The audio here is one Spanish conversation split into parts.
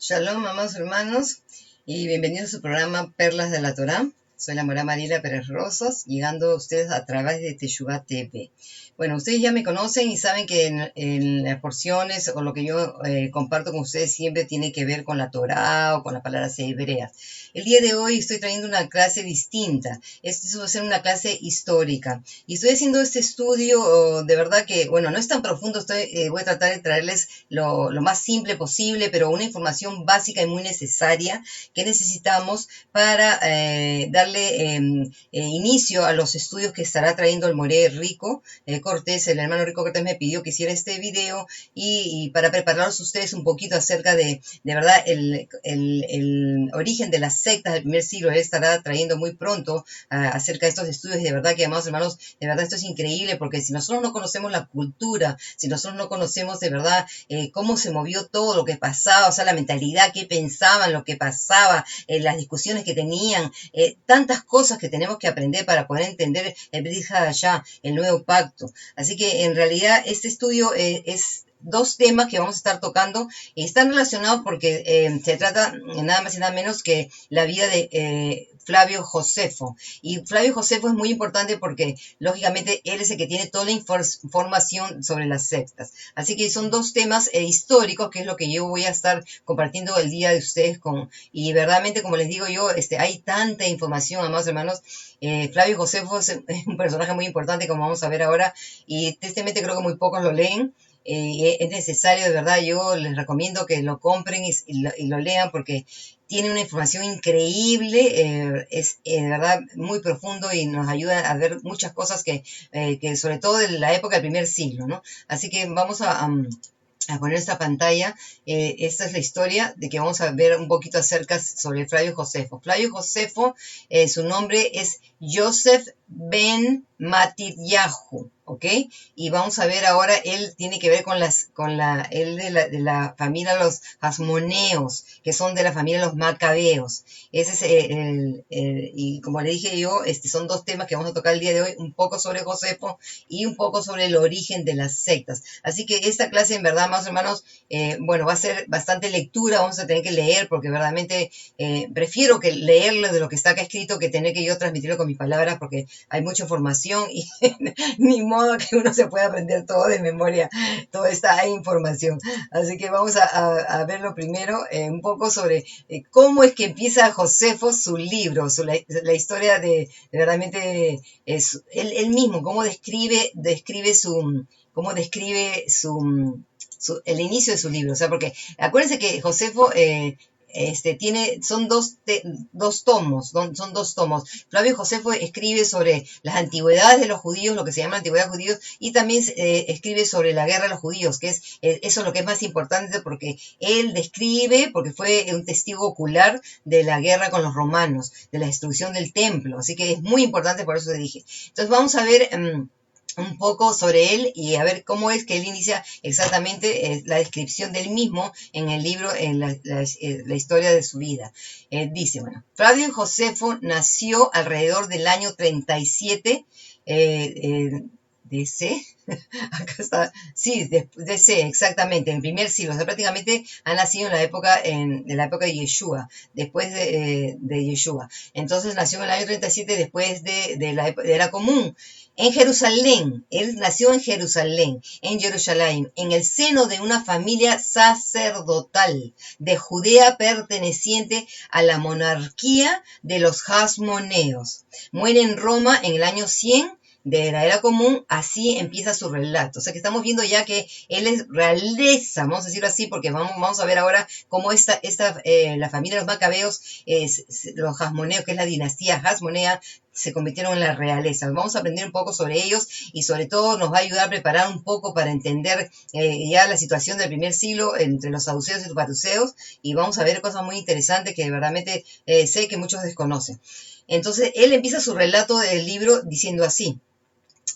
Shalom, mamás, hermanos, y bienvenidos a su programa Perlas de la Torá. Soy la Morá Mariela Pérez Rosas, llegando a ustedes a través de Teshuvah TV. Bueno, ustedes ya me conocen y saben que en las porciones o lo que yo comparto con ustedes siempre tiene que ver con la Torá o con las palabras hebreas. El día de hoy estoy trayendo una clase distinta. Esta va a ser una clase histórica. Y estoy haciendo este estudio, de verdad que, bueno, no es tan profundo, voy a tratar de traerles lo más simple posible, pero una información básica y muy necesaria que necesitamos para darle inicio a los estudios que estará trayendo el Moré Rico Cortés. El hermano Rico Cortés me pidió que hiciera este video y para prepararlos ustedes un poquito acerca de verdad, el origen de las sectas del primer siglo. Él estará trayendo muy pronto acerca de estos estudios, y de verdad que, amados hermanos, de verdad esto es increíble, porque si nosotros no conocemos la cultura, si nosotros no conocemos de verdad cómo se movió todo lo que pasaba, o sea, la mentalidad, qué pensaban, lo que pasaba, las discusiones que tenían, tantas cosas que tenemos que aprender para poder entender el Brit Hadashah, el nuevo pacto. Así que en realidad este estudio es dos temas que vamos a estar tocando y están relacionados porque se trata nada más y nada menos que la vida de Flavio Josefo. Y Flavio Josefo es muy importante porque, lógicamente, él es el que tiene toda la información sobre las sectas. Así que son dos temas históricos, que es lo que yo voy a estar compartiendo el día de ustedes con. Y verdaderamente, como les digo yo, hay tanta información, amados hermanos. Flavio Josefo es un personaje muy importante, como vamos a ver ahora, y tristemente creo que muy pocos lo leen. Es necesario, de verdad, yo les recomiendo que lo compren y lo lean, porque tiene una información increíble, es de verdad muy profundo y nos ayuda a ver muchas cosas que sobre todo de la época del primer siglo, ¿no? Así que vamos a poner esta pantalla. Esta es la historia de que vamos a ver un poquito acerca sobre Flavio Josefo. Flavio Josefo, su nombre es Joseph ben Matityahu, ¿ok? Y vamos a ver ahora, él tiene que ver con él de la familia los Hasmoneos, que son de la familia los Macabeos. Ese es y como le dije yo, son dos temas que vamos a tocar el día de hoy, un poco sobre Josefo y un poco sobre el origen de las sectas. Así que esta clase, en verdad, más hermanos, bueno, va a ser bastante lectura, vamos a tener que leer, porque verdaderamente prefiero que leerlo de lo que está acá escrito que tener que yo transmitirlo con mis palabras, porque hay mucha información y ni modo que uno se pueda aprender todo de memoria, toda esta información. Así que vamos a verlo primero, un poco sobre cómo es que empieza Josefo su libro, la historia de verdaderamente él mismo, cómo describe el inicio de su libro. O sea, porque acuérdense que Josefo son dos tomos, son dos tomos. Flavio Josefo escribe sobre las antigüedades de los judíos, lo que se llama antigüedad de judíos, y también escribe sobre la guerra de los judíos, que es eso es lo que es más importante, porque él describe, porque fue un testigo ocular de la guerra con los romanos, de la destrucción del templo. Así que es muy importante, por eso te dije. Entonces vamos a ver un poco sobre él y a ver cómo es que él inicia exactamente la descripción del mismo en el libro, en la historia de su vida. Dice, bueno, Flavio Josefo nació alrededor del año 37 DC, acá está, sí, DC, exactamente, en el primer siglo. O sea, prácticamente ha nacido en de la época de Yeshua, después de Yeshua. Entonces nació en el año 37 después de la era común. En Jerusalén, él nació en Jerusalén, en el seno de una familia sacerdotal de Judea perteneciente a la monarquía de los Hasmoneos. Muere en Roma en el año 100 de la era común. Así empieza su relato. O sea que estamos viendo ya que él es realeza, vamos a decirlo así, porque vamos a ver ahora cómo la familia de los Macabeos, los Hasmoneos, que es la dinastía Hasmonea, se convirtieron en la realeza. Vamos a aprender un poco sobre ellos y sobre todo nos va a ayudar a preparar un poco para entender ya la situación del primer siglo entre los saduceos y los fariseos, y vamos a ver cosas muy interesantes que verdaderamente sé que muchos desconocen. Entonces él empieza su relato del libro diciendo así: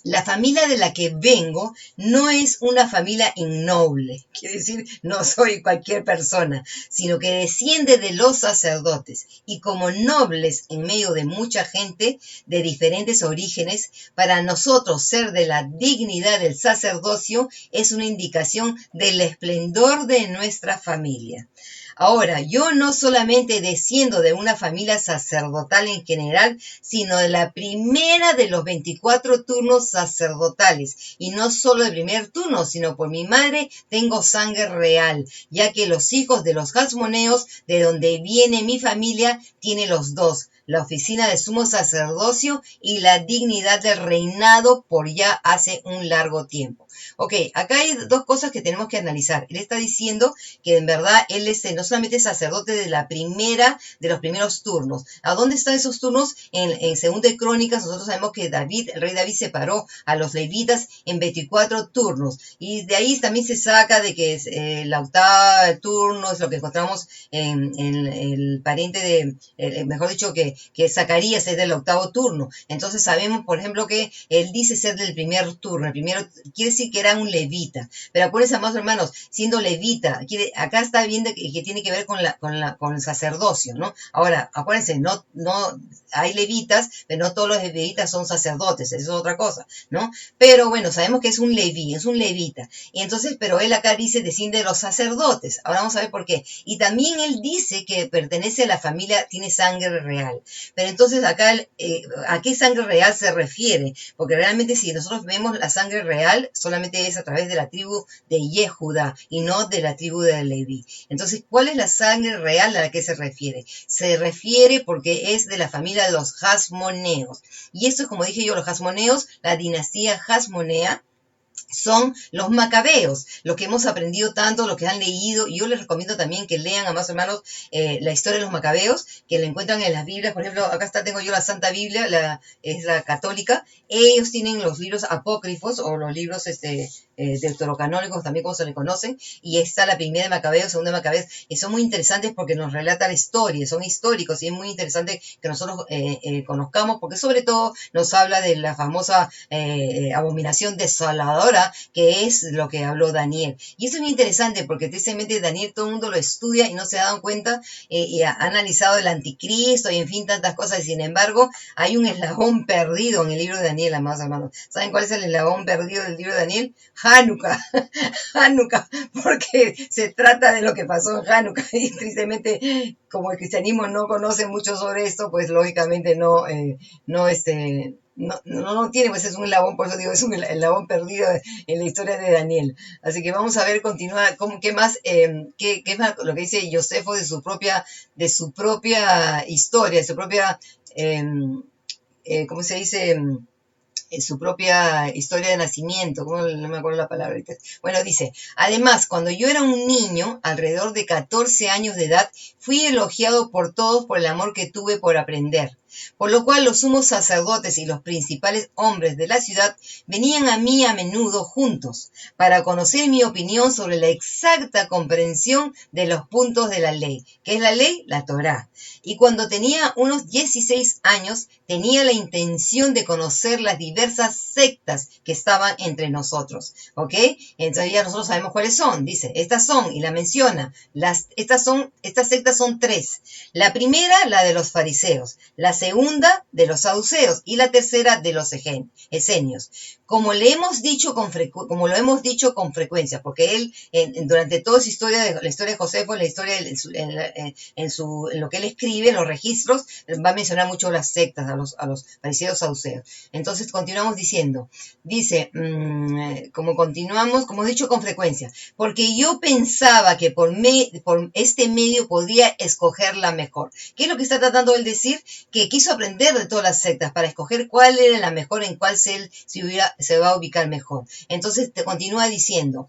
la familia de la que vengo no es una familia innoble, quiere decir, no soy cualquier persona, sino que desciende de los sacerdotes, y como nobles en medio de mucha gente de diferentes orígenes, para nosotros ser de la dignidad del sacerdocio es una indicación del esplendor de nuestra familia. Ahora, yo no solamente desciendo de una familia sacerdotal en general, sino de la primera de los 24 turnos sacerdotales. Y no solo de primer turno, sino por mi madre tengo sangre real, ya que los hijos de los Hasmoneos, de donde viene mi familia, tiene los dos, la oficina de sumo sacerdocio y la dignidad del reinado por ya hace un largo tiempo. Ok, acá hay dos cosas que tenemos que analizar. Él está diciendo que en verdad él es no solamente sacerdote de la primera, de los primeros turnos. ¿A dónde están esos turnos? En Segunda de Crónicas nosotros sabemos que David, el rey David separó a los levitas en 24 turnos. Y de ahí también se saca de que la octava turno es lo que encontramos en el pariente de, mejor dicho, que Zacarías es del octavo turno. Entonces sabemos, por ejemplo, que él dice ser del primer turno. El primero quiere decir que era un levita. Pero acuérdense, amados hermanos, siendo levita, acá está viendo que tiene que ver con el sacerdocio, ¿no? Ahora, acuérdense, no hay levitas, pero no todos los levitas son sacerdotes, eso es otra cosa, ¿no? Pero bueno, sabemos que es un leví, es un levita. Y entonces, pero él acá dice desciende de los sacerdotes. Ahora vamos a ver por qué. Y también él dice que pertenece a la familia, tiene sangre real. Pero entonces acá, ¿a qué sangre real se refiere? Porque realmente si nosotros vemos la sangre real, solamente es a través de la tribu de Yehuda y no de la tribu de Leví. Entonces, ¿cuál es la sangre real a la que se refiere? Se refiere porque es de la familia de los Hasmoneos. Y esto es, como dije yo, los Hasmoneos, la dinastía Hasmonea, son los macabeos, lo que hemos aprendido tanto, lo que han leído. Y yo les recomiendo también que lean, amados hermanos, la historia de los macabeos, que la encuentran en las Biblias. Por ejemplo, acá tengo yo la Santa Biblia, es la católica. Ellos tienen los libros apócrifos o los libros deuterocanónicos, también como se le conocen, y está la primera de Macabeos, segunda de Macabeos, y son muy interesantes porque nos relata la historia, son históricos, y es muy interesante que nosotros conozcamos, porque sobre todo nos habla de la famosa abominación desoladora, que es lo que habló Daniel. Y eso es muy interesante porque tristemente Daniel todo el mundo lo estudia y no se ha dado cuenta, y ha analizado el anticristo y en fin tantas cosas, y sin embargo hay un eslabón perdido en el libro de Daniel, amados hermanos. ¿Saben cuál es el eslabón perdido del libro de Daniel? Hanukkah, Hanukkah, porque se trata de lo que pasó en Hanukkah, y tristemente, como el cristianismo no conoce mucho sobre esto, pues lógicamente no tiene, pues es un eslabón, por eso digo, es un eslabón perdido en la historia de Daniel. Así que vamos a ver, continúa, qué más lo que dice Josefo de su propia historia, de su propia, ¿cómo se dice? Su propia historia de nacimiento, no me acuerdo la palabra ahorita. Bueno, dice, además, cuando yo era un niño, alrededor de 14 años de edad, fui elogiado por todos por el amor que tuve por aprender. Por lo cual los sumos sacerdotes y los principales hombres de la ciudad venían a mí a menudo juntos para conocer mi opinión sobre la exacta comprensión de los puntos de la ley. ¿Qué es la ley? La Torá. Y cuando tenía unos 16 años, tenía la intención de conocer las diversas sectas que estaban entre nosotros. ¿Ok? Entonces ya nosotros sabemos cuáles son. Dice, estas son, y la menciona, estas sectas son tres. La primera, la de los fariseos. La segunda, de los saduceos. Y la tercera, de los esenios. Como lo hemos dicho con frecuencia, porque él, durante toda su historia, la historia de Josefo, la historia en lo que él escribe, en los registros, va a mencionar mucho las sectas, a los fariseos saduceos. Entonces continuamos diciendo, dice, como he dicho con frecuencia, porque yo pensaba que por este medio podría escoger la mejor. ¿Qué es lo que está tratando él decir? Que quiso aprender de todas las sectas para escoger cuál era la mejor, en cuál se va a ubicar mejor. Entonces te continúa diciendo,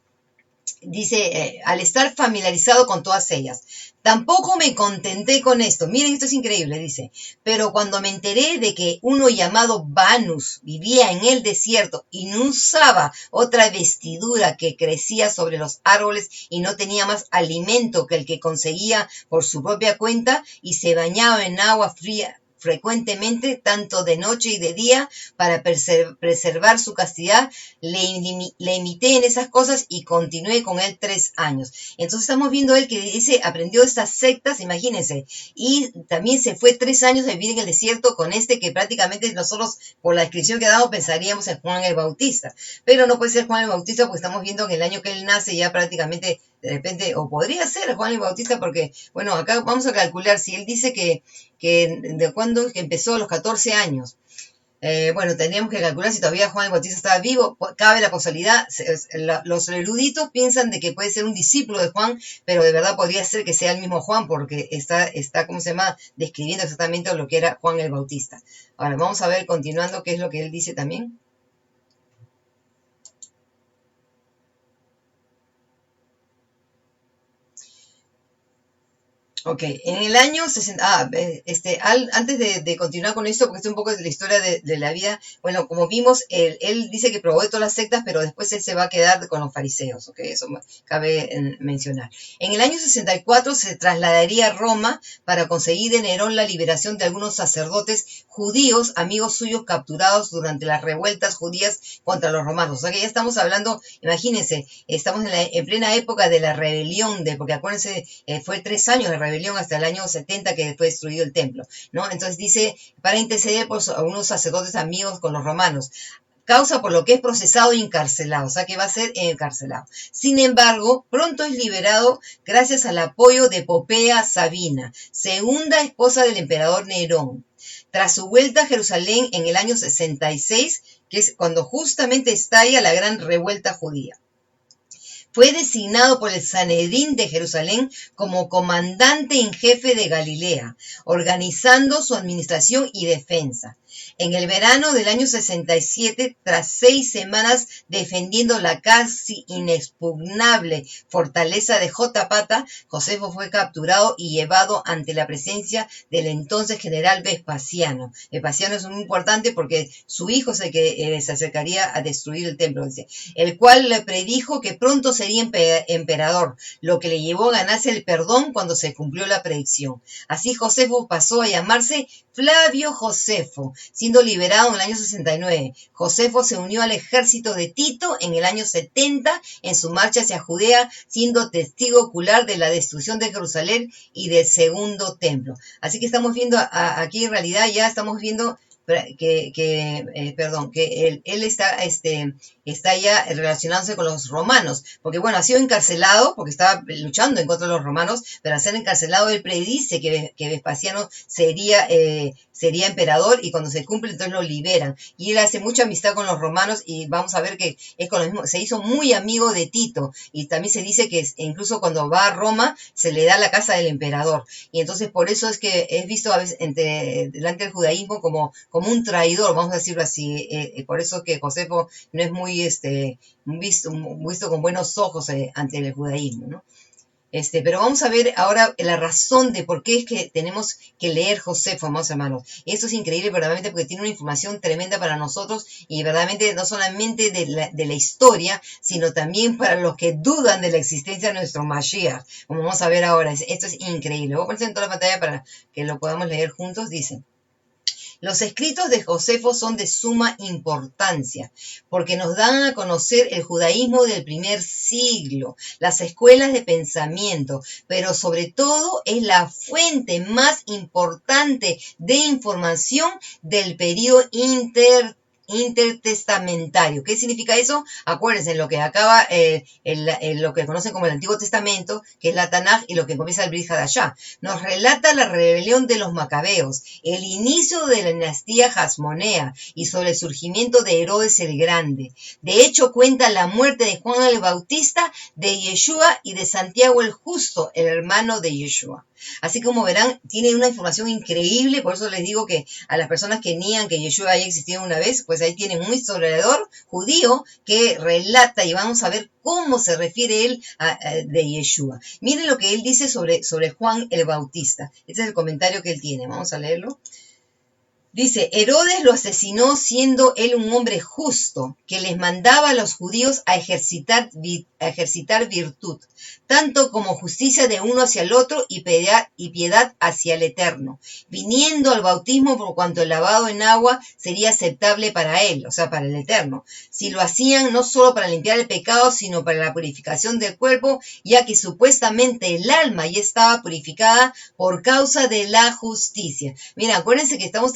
dice, al estar familiarizado con todas ellas. Tampoco me contenté con esto. Miren, esto es increíble, dice. Pero cuando me enteré de que uno llamado Banus vivía en el desierto y no usaba otra vestidura que crecía sobre los árboles y no tenía más alimento que el que conseguía por su propia cuenta y se bañaba en agua fría frecuentemente, tanto de noche y de día, para preservar su castidad, le imité en esas cosas y continué con él 3 años. Entonces estamos viendo él que dice, aprendió estas sectas, imagínense, y también se fue 3 años a vivir en el desierto con que prácticamente nosotros, por la descripción que ha dado, pensaríamos en Juan el Bautista, pero no puede ser Juan el Bautista porque estamos viendo que el año que él nace ya prácticamente de repente, o podría ser Juan el Bautista, porque, bueno, acá vamos a calcular, si él dice que de cuándo que empezó, a los 14 años. Bueno, tendríamos que calcular si todavía Juan el Bautista estaba vivo. Cabe la posibilidad, los eruditos piensan de que puede ser un discípulo de Juan, pero de verdad podría ser que sea el mismo Juan, porque está ¿cómo se llama?, describiendo exactamente lo que era Juan el Bautista. Ahora, vamos a ver, continuando, qué es lo que él dice también. Ok, en el año 60, antes de continuar con esto, porque es un poco de la historia de la vida, bueno, como vimos, él dice que probó de todas las sectas, pero después él se va a quedar con los fariseos, ok, eso cabe mencionar. En el año 64 se trasladaría a Roma para conseguir de Nerón la liberación de algunos sacerdotes judíos, amigos suyos capturados durante las revueltas judías contra los romanos. O sea que ya estamos hablando, imagínense, estamos en plena época de la rebelión, porque acuérdense, fue 3 años de rebelión hasta el año 70 que fue destruido el templo, ¿no? Entonces dice, para interceder por algunos sacerdotes amigos con los romanos, causa por lo que es procesado y encarcelado, o sea que va a ser encarcelado. Sin embargo, pronto es liberado gracias al apoyo de Popea Sabina, segunda esposa del emperador Nerón. Tras su vuelta a Jerusalén en el año 66, que es cuando justamente estalla la gran revuelta judía. Fue designado por el Sanedrín de Jerusalén como comandante en jefe de Galilea, organizando su administración y defensa. En el verano del año 67, tras 6 semanas defendiendo la casi inexpugnable fortaleza de Jotapata, Josefo fue capturado y llevado ante la presencia del entonces general Vespasiano. Vespasiano es muy importante porque su hijo es el que se acercaría a destruir el templo, dice, el cual le predijo que pronto sería emperador, lo que le llevó a ganarse el perdón cuando se cumplió la predicción. Así Josefo pasó a llamarse Flavio Josefo, siendo liberado en el año 69. Josefo se unió al ejército de Tito en el año 70 en su marcha hacia Judea, siendo testigo ocular de la destrucción de Jerusalén y del segundo templo. Así que estamos viendo aquí en realidad ya estamos viendo que él está ya relacionándose con los romanos, porque bueno, ha sido encarcelado porque estaba luchando en contra de los romanos, pero al ser encarcelado él predice que Vespasiano sería emperador y cuando se cumple entonces lo liberan. Y él hace mucha amistad con los romanos y vamos a ver que es con lo mismo, se hizo muy amigo de Tito y también se dice que incluso cuando va a Roma se le da la casa del emperador y entonces por eso es que es visto a veces delante del judaísmo como un traidor, vamos a decirlo así, por eso que Josefo no es muy visto con buenos ojos ante el judaísmo, ¿no? Pero vamos a ver ahora la razón de por qué es que tenemos que leer Josefo, amados hermanos. Esto es increíble verdaderamente porque tiene una información tremenda para nosotros y verdaderamente no solamente de la historia, sino también para los que dudan de la existencia de nuestro Mashiach, como vamos a ver ahora. Esto es increíble. Voy a poner en toda la pantalla para que lo podamos leer juntos. Dice: los escritos de Josefo son de suma importancia porque nos dan a conocer el judaísmo del primer siglo, las escuelas de pensamiento, pero sobre todo es la fuente más importante de información del periodo intertestamentario. ¿Qué significa eso? Acuérdense, lo que acaba, lo que conocen como el Antiguo Testamento, que es la Tanaj, y lo que comienza el Brit Hadashah. Nos relata la rebelión de los macabeos, el inicio de la dinastía Hasmonea y sobre el surgimiento de Herodes el Grande. De hecho, cuenta la muerte de Juan el Bautista, de Yeshua y de Santiago el Justo, el hermano de Yeshua. Así como verán, tiene una información increíble, por eso les digo que a las personas que niegan que Yeshua haya existido una vez, pues ahí tienen un historiador judío que relata y vamos a ver cómo se refiere él de Yeshua. Miren lo que él dice sobre Juan el Bautista. Este es el comentario que él tiene, vamos a leerlo. Dice, Herodes lo asesinó siendo él un hombre justo, que les mandaba a los judíos a ejercitar virtud, tanto como justicia de uno hacia el otro y piedad hacia el Eterno, viniendo al bautismo por cuanto el lavado en agua sería aceptable para él, o sea, para el Eterno. Si lo hacían no solo para limpiar el pecado, sino para la purificación del cuerpo, ya que supuestamente el alma ya estaba purificada por causa de la justicia. Mira, acuérdense que estamos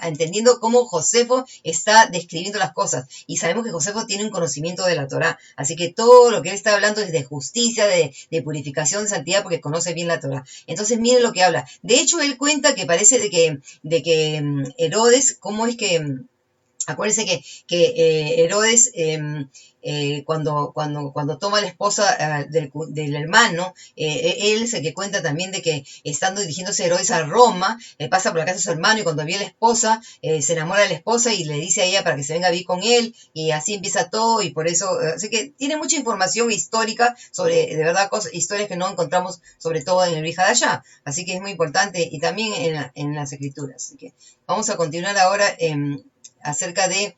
entendiendo cómo Josefo está describiendo las cosas. Y sabemos que Josefo tiene un conocimiento de la Torá. Así que todo lo que él está hablando es de justicia, de purificación, de santidad, porque conoce bien la Torá. Entonces miren lo que habla. De hecho, él cuenta que parece de que Herodes, cómo es que... Acuérdense que Herodes, cuando toma la esposa del hermano, él es el que cuenta también de que estando dirigiéndose Herodes a Roma, pasa por la casa de su hermano y cuando ve a la esposa, se enamora de la esposa y le dice a ella para que se venga a vivir con él y así empieza todo y por eso, así que tiene mucha información histórica sobre, de verdad, historias que no encontramos sobre todo en el Brit Hadashah, así que es muy importante y también en las escrituras. Así que vamos a continuar ahora acerca de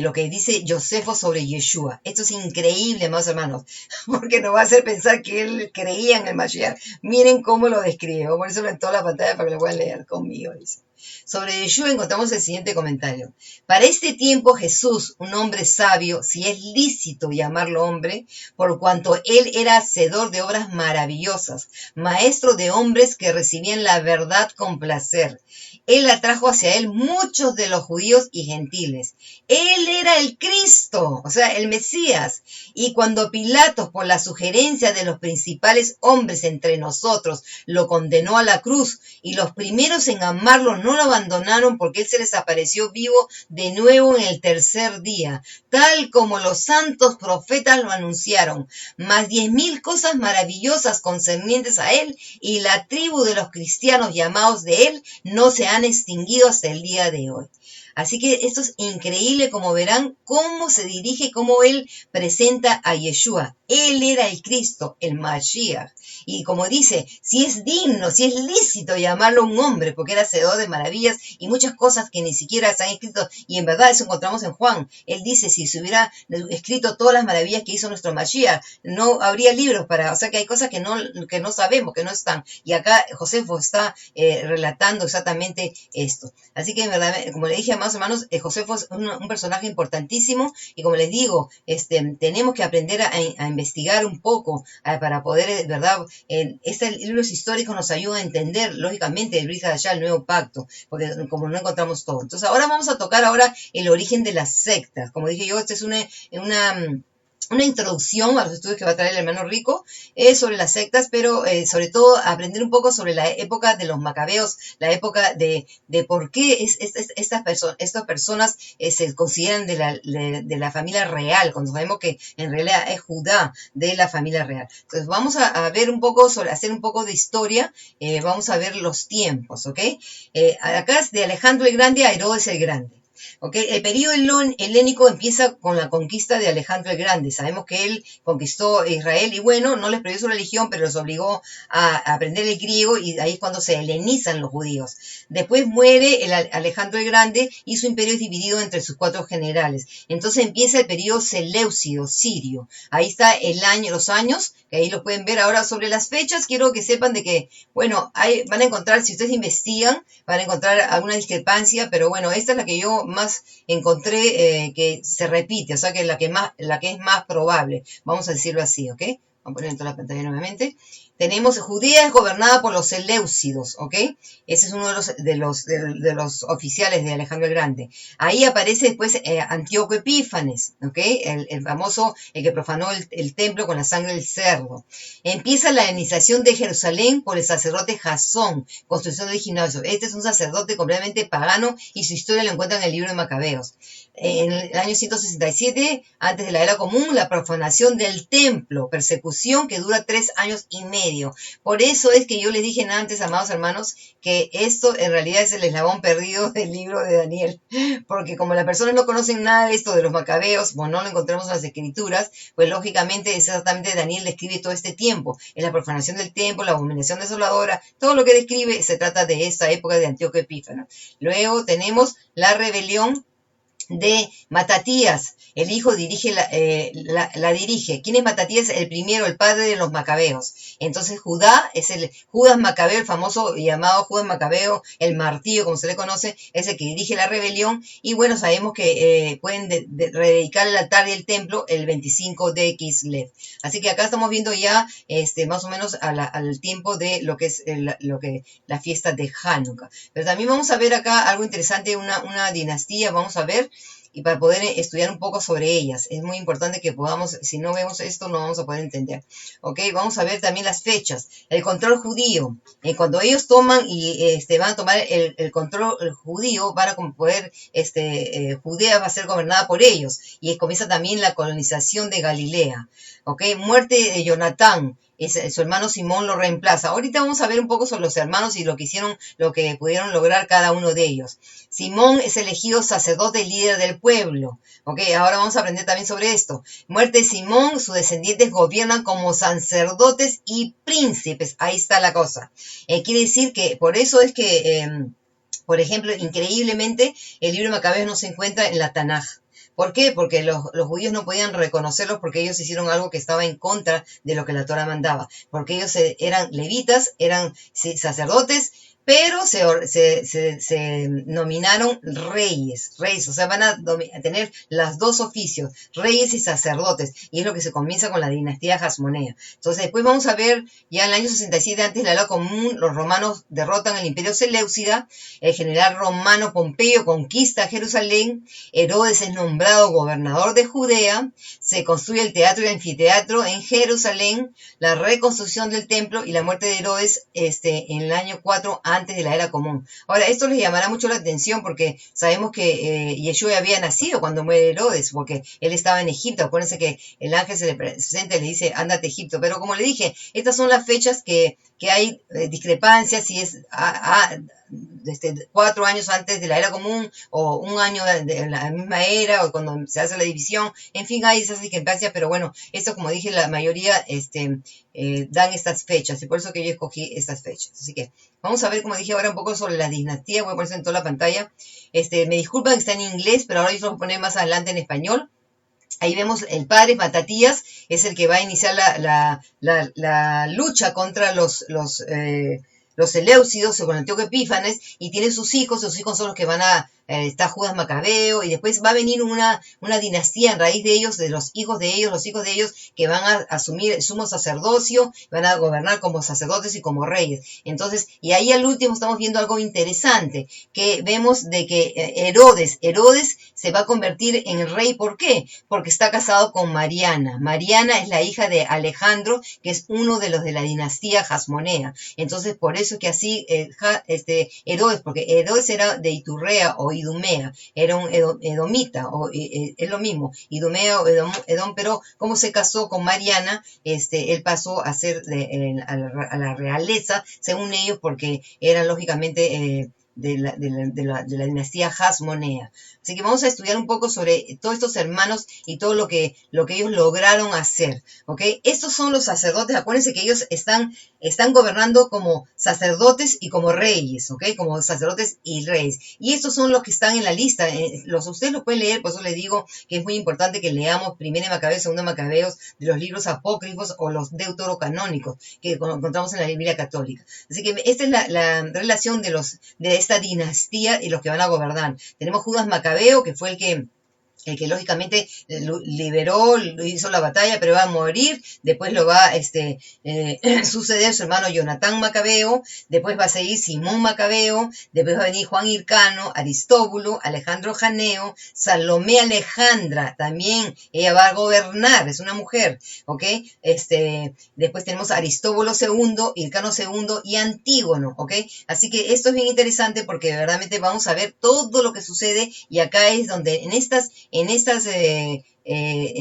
lo que dice Josefo sobre Yeshua. Esto es increíble, amados hermanos, porque nos va a hacer pensar que él creía en el Mashiach. Miren cómo lo describe. Voy a ponérselo en toda la pantalla para que lo puedan leer conmigo. Dice. Sobre Yeshua encontramos el siguiente comentario. Para este tiempo Jesús, un hombre sabio, si es lícito llamarlo hombre, por cuanto él era hacedor de obras maravillosas, maestro de hombres que recibían la verdad con placer. Él atrajo hacia él muchos de los judíos y gentiles. Él era el Cristo, o sea, el Mesías. Y cuando Pilatos, por la sugerencia de los principales hombres entre nosotros, lo condenó a la cruz, y los primeros en amarlo no lo abandonaron porque él se les apareció vivo de nuevo en el tercer día, tal como los santos profetas lo anunciaron. Más 10,000 cosas maravillosas concernientes a él, y la tribu de los cristianos llamados de él no se han extinguido hasta el día de hoy. Así que esto es increíble, como verán, cómo se dirige, cómo él presenta a Yeshua. Él era el Cristo, el Mashiach. Y como dice, si es digno, si es lícito llamarlo un hombre, porque era hacedor de maravillas y muchas cosas que ni siquiera se han escrito. Y en verdad eso encontramos en Juan. Él dice, si se hubiera escrito todas las maravillas que hizo nuestro Mashiach, no habría libros para... O sea que hay cosas que no sabemos, que no están. Y acá Josefo está relatando exactamente esto. Así que en verdad, como le dije a más hermanos, Josefo es un personaje importantísimo y como les digo, tenemos que aprender a investigar un poco para poder, ¿verdad? Estos libros históricos nos ayudan a entender, lógicamente, el Brit Hadashah, el nuevo pacto, porque como no encontramos todo. Entonces ahora vamos a tocar ahora el origen de las sectas. Como dije yo, esta es una introducción a los estudios que va a traer el hermano Rico sobre las sectas, pero sobre todo aprender un poco sobre la época de los macabeos, la época de por qué estas personas se consideran de la familia real, cuando sabemos que en realidad es Judá de la familia real. Entonces vamos a ver un poco, hacer un poco de historia, vamos a ver los tiempos, ¿ok? Acá es de Alejandro el Grande a Herodes el Grande. Okay. El periodo helénico empieza con la conquista de Alejandro el Grande. Sabemos que él conquistó Israel y bueno, no les prohibió su religión, pero los obligó a aprender el griego y ahí es cuando se helenizan los judíos. Después muere Alejandro el Grande y su imperio es dividido entre sus 4 generales. Entonces empieza el periodo seleucido, sirio. Ahí está los años, que ahí lo pueden ver. Ahora sobre las fechas, quiero que sepan de que, bueno, van a encontrar, si ustedes investigan, van a encontrar alguna discrepancia, pero bueno, esta es la que yo más encontré que se repite, o sea que la que es más probable, vamos a decirlo así, ¿ok? Vamos a poner en toda la pantalla nuevamente. Tenemos Judea es gobernada por los seleucidos, ¿ok? Ese es uno de los oficiales de Alejandro el Grande. Ahí aparece después Antíoco Epífanes, ¿ok? El famoso, el que profanó el templo con la sangre del cerdo. Empieza la helenización de Jerusalén por el sacerdote Jasón, construcción del gimnasio. Este es un sacerdote completamente pagano y su historia la encuentran en el libro de Macabeos. En el año 167, antes de la era común, la profanación del templo, persecución que dura 3 años y medio. Por eso es que yo les dije antes, amados hermanos, que esto en realidad es el eslabón perdido del libro de Daniel, porque como las personas no conocen nada de esto de los macabeos, bueno, no lo encontramos en las escrituras, pues lógicamente exactamente Daniel describe todo este tiempo, en la profanación del templo, la abominación desoladora, todo lo que describe se trata de esa época de Antíoco Epífanes. Luego tenemos la rebelión de Matatías, el hijo dirige la dirige. ¿Quién es Matatías? El primero, el padre de los macabeos. Entonces Judá es el Judas Macabeo, el famoso llamado Judas Macabeo, el martillo, como se le conoce, es el que dirige la rebelión. Y bueno, sabemos que pueden rededicar el altar y el templo el 25 de Kislev. Así que acá estamos viendo ya más o menos al tiempo de lo que es la fiesta de Hanukkah. Pero también vamos a ver acá algo interesante, una dinastía, vamos a ver, y para poder estudiar un poco sobre ellas. Es muy importante que podamos, si no vemos esto, no vamos a poder entender. ¿Ok? Vamos a ver también las fechas. El control judío. Cuando ellos toman y van a tomar el control judío, van a poder, Judea va a ser gobernada por ellos. Y comienza también la colonización de Galilea. ¿Ok? Muerte de Jonatán. Su hermano Simón lo reemplaza. Ahorita vamos a ver un poco sobre los hermanos y lo que hicieron, lo que pudieron lograr cada uno de ellos. Simón es elegido sacerdote y líder del pueblo. Ok, ahora vamos a aprender también sobre esto. Muerte de Simón, sus descendientes gobiernan como sacerdotes y príncipes. Ahí está la cosa. Quiere decir que por eso es que, por ejemplo, increíblemente, el libro de Macabeos no se encuentra en la Tanaj. ¿Por qué? Porque los judíos no podían reconocerlos porque ellos hicieron algo que estaba en contra de lo que la Torah mandaba. Porque ellos eran levitas, eran sacerdotes, pero se nominaron reyes, o sea, van a tener los dos oficios, reyes y sacerdotes, y es lo que se comienza con la dinastía Hasmonea. Entonces después vamos a ver, ya en el año 67 antes de la era común, los romanos derrotan el imperio seleucida, el general romano Pompeyo conquista Jerusalén, Herodes es nombrado gobernador de Judea, se construye el teatro y el anfiteatro en Jerusalén, la reconstrucción del templo y la muerte de Herodes en el año 4 antes de la era común. Ahora, esto les llamará mucho la atención porque sabemos que Yeshua había nacido cuando muere Herodes, porque él estaba en Egipto. Acuérdense que el ángel se le presenta y le dice, ándate a Egipto. Pero como le dije, estas son las fechas que hay discrepancias, si es 4 años antes de la era común o un año de la misma era o cuando se hace la división. En fin, hay esas discrepancias, pero bueno, esto como dije, la mayoría dan estas fechas y por eso que yo escogí estas fechas. Así que vamos a ver, como dije ahora, un poco sobre la dinastía. Voy a poner en toda la pantalla. Me disculpan que está en inglés, pero ahora yo lo voy a poner más adelante en español. Ahí vemos el padre Matatías, es el que va a iniciar la lucha contra los Seleucidos o con Antíoco Epífanes, y tiene sus hijos son los que van a está Judas Macabeo, y después va a venir una dinastía en raíz de ellos, de los hijos de ellos, que van a asumir el sumo sacerdocio, van a gobernar como sacerdotes y como reyes. Entonces, y ahí al último estamos viendo algo interesante, que vemos de que Herodes se va a convertir en el rey. ¿Por qué? Porque está casado con Mariana. Mariana es la hija de Alejandro, que es uno de los de la dinastía Hasmonea. Entonces, por eso que así Herodes, porque Herodes era de Iturrea o Idumea, era un edomita, es lo mismo, Idumea o Edom, pero como se casó con Mariana, él pasó a ser a la realeza, según ellos, porque era lógicamente de la dinastía Hasmonea. Así que vamos a estudiar un poco sobre todos estos hermanos y todo lo que ellos lograron hacer, ¿ok? Estos son los sacerdotes. Acuérdense que ellos están gobernando como sacerdotes y como reyes, ¿ok? Como sacerdotes y reyes. Y estos son los que están en la lista. Ustedes los pueden leer, por eso les digo que es muy importante que leamos Primera de Macabeos, Segunda de Macabeos, de los libros apócrifos o los deuterocanónicos que encontramos en la Biblia católica. Así que esta es la relación de esta dinastía y los que van a gobernar. Tenemos Judas Macabeo, que fue el que lógicamente liberó, hizo la batalla, pero va a morir. Después lo va a suceder su hermano Jonatán Macabeo. Después va a seguir Simón Macabeo. Después va a venir Juan Hircano, Aristóbulo, Alejandro Janeo, Salomé Alejandra. También ella va a gobernar, es una mujer, ¿ok? Después tenemos Aristóbulo II, Hircano II y Antígono, ¿ok? Así que esto es bien interesante porque verdaderamente vamos a ver todo lo que sucede, y acá es donde en estas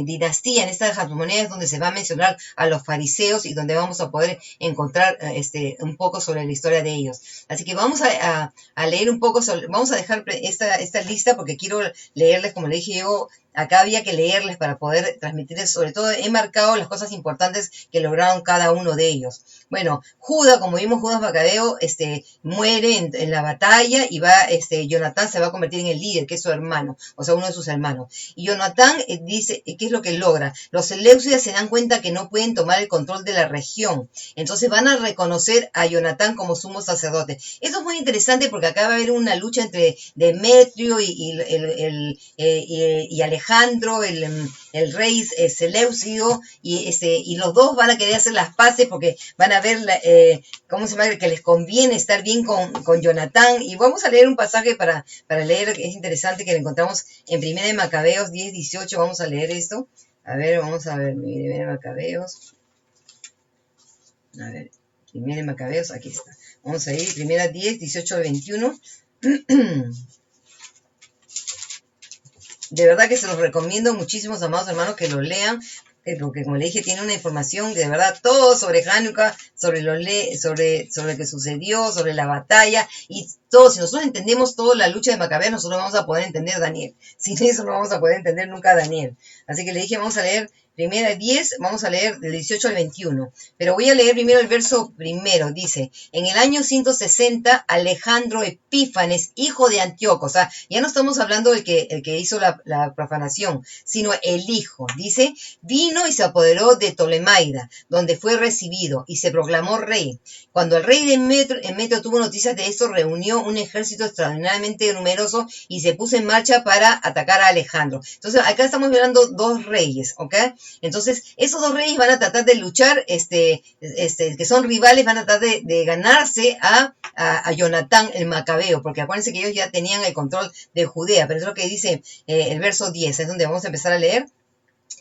dinastías, en estas Hasmoneas, donde se va a mencionar a los fariseos y donde vamos a poder encontrar un poco sobre la historia de ellos. Así que vamos a leer un poco vamos a dejar esta lista porque quiero leerles, como le dije yo, acá había que leerles para poder transmitirles, sobre todo he marcado las cosas importantes que lograron cada uno de ellos. Bueno, Judá, como vimos, Judas Macabeo, muere en la batalla y Jonatán se va a convertir en el líder, que es su hermano, o sea, uno de sus hermanos. Y Jonatán dice, ¿qué es lo que logra? Los Seleucidas se dan cuenta que no pueden tomar el control de la región, entonces van a reconocer a Jonatán como sumo sacerdote. Eso es muy interesante porque acá va a haber una lucha entre Demetrio y Alejandro, el rey Seleucido, y los dos van a querer hacer las paces porque van a ver cómo se llama, que les conviene estar bien con Jonatán. Y vamos a leer un pasaje para leer, es interesante, que lo encontramos en Primera de Macabeos 10:18. Vamos a leer esto. A ver, vamos a ver, Primera de Macabeos. A ver, Primera de Macabeos, aquí está. Vamos a ir, Primera 10:18 al 21. De verdad que se los recomiendo muchísimos, amados hermanos, que lo lean, porque como le dije, tiene una información de verdad todo sobre Hanukkah, sobre lo que sucedió, sobre la batalla y todo. Si nosotros entendemos toda la lucha de Macabeo, nosotros vamos a poder entender Daniel. Sin eso no vamos a poder entender nunca a Daniel. Así que le dije, vamos a leer Primera 10, vamos a leer del 18 al 21. Pero voy a leer primero el verso primero. Dice, en el año 160, Alejandro Epífanes, hijo de Antíoco, o sea, ya no estamos hablando del el que hizo la profanación, sino el hijo. Dice, vino y se apoderó de Ptolemaida, donde fue recibido, y se proclamó rey. Cuando el rey de Demetrio tuvo noticias de esto, reunió un ejército extraordinariamente numeroso y se puso en marcha para atacar a Alejandro. Entonces, acá estamos hablando dos reyes, ¿ok? Entonces, esos dos reyes van a tratar de luchar, que son rivales, van a tratar de ganarse a Jonatán el Macabeo, porque acuérdense que ellos ya tenían el control de Judea, pero es lo que dice el verso 10, es donde vamos a empezar a leer.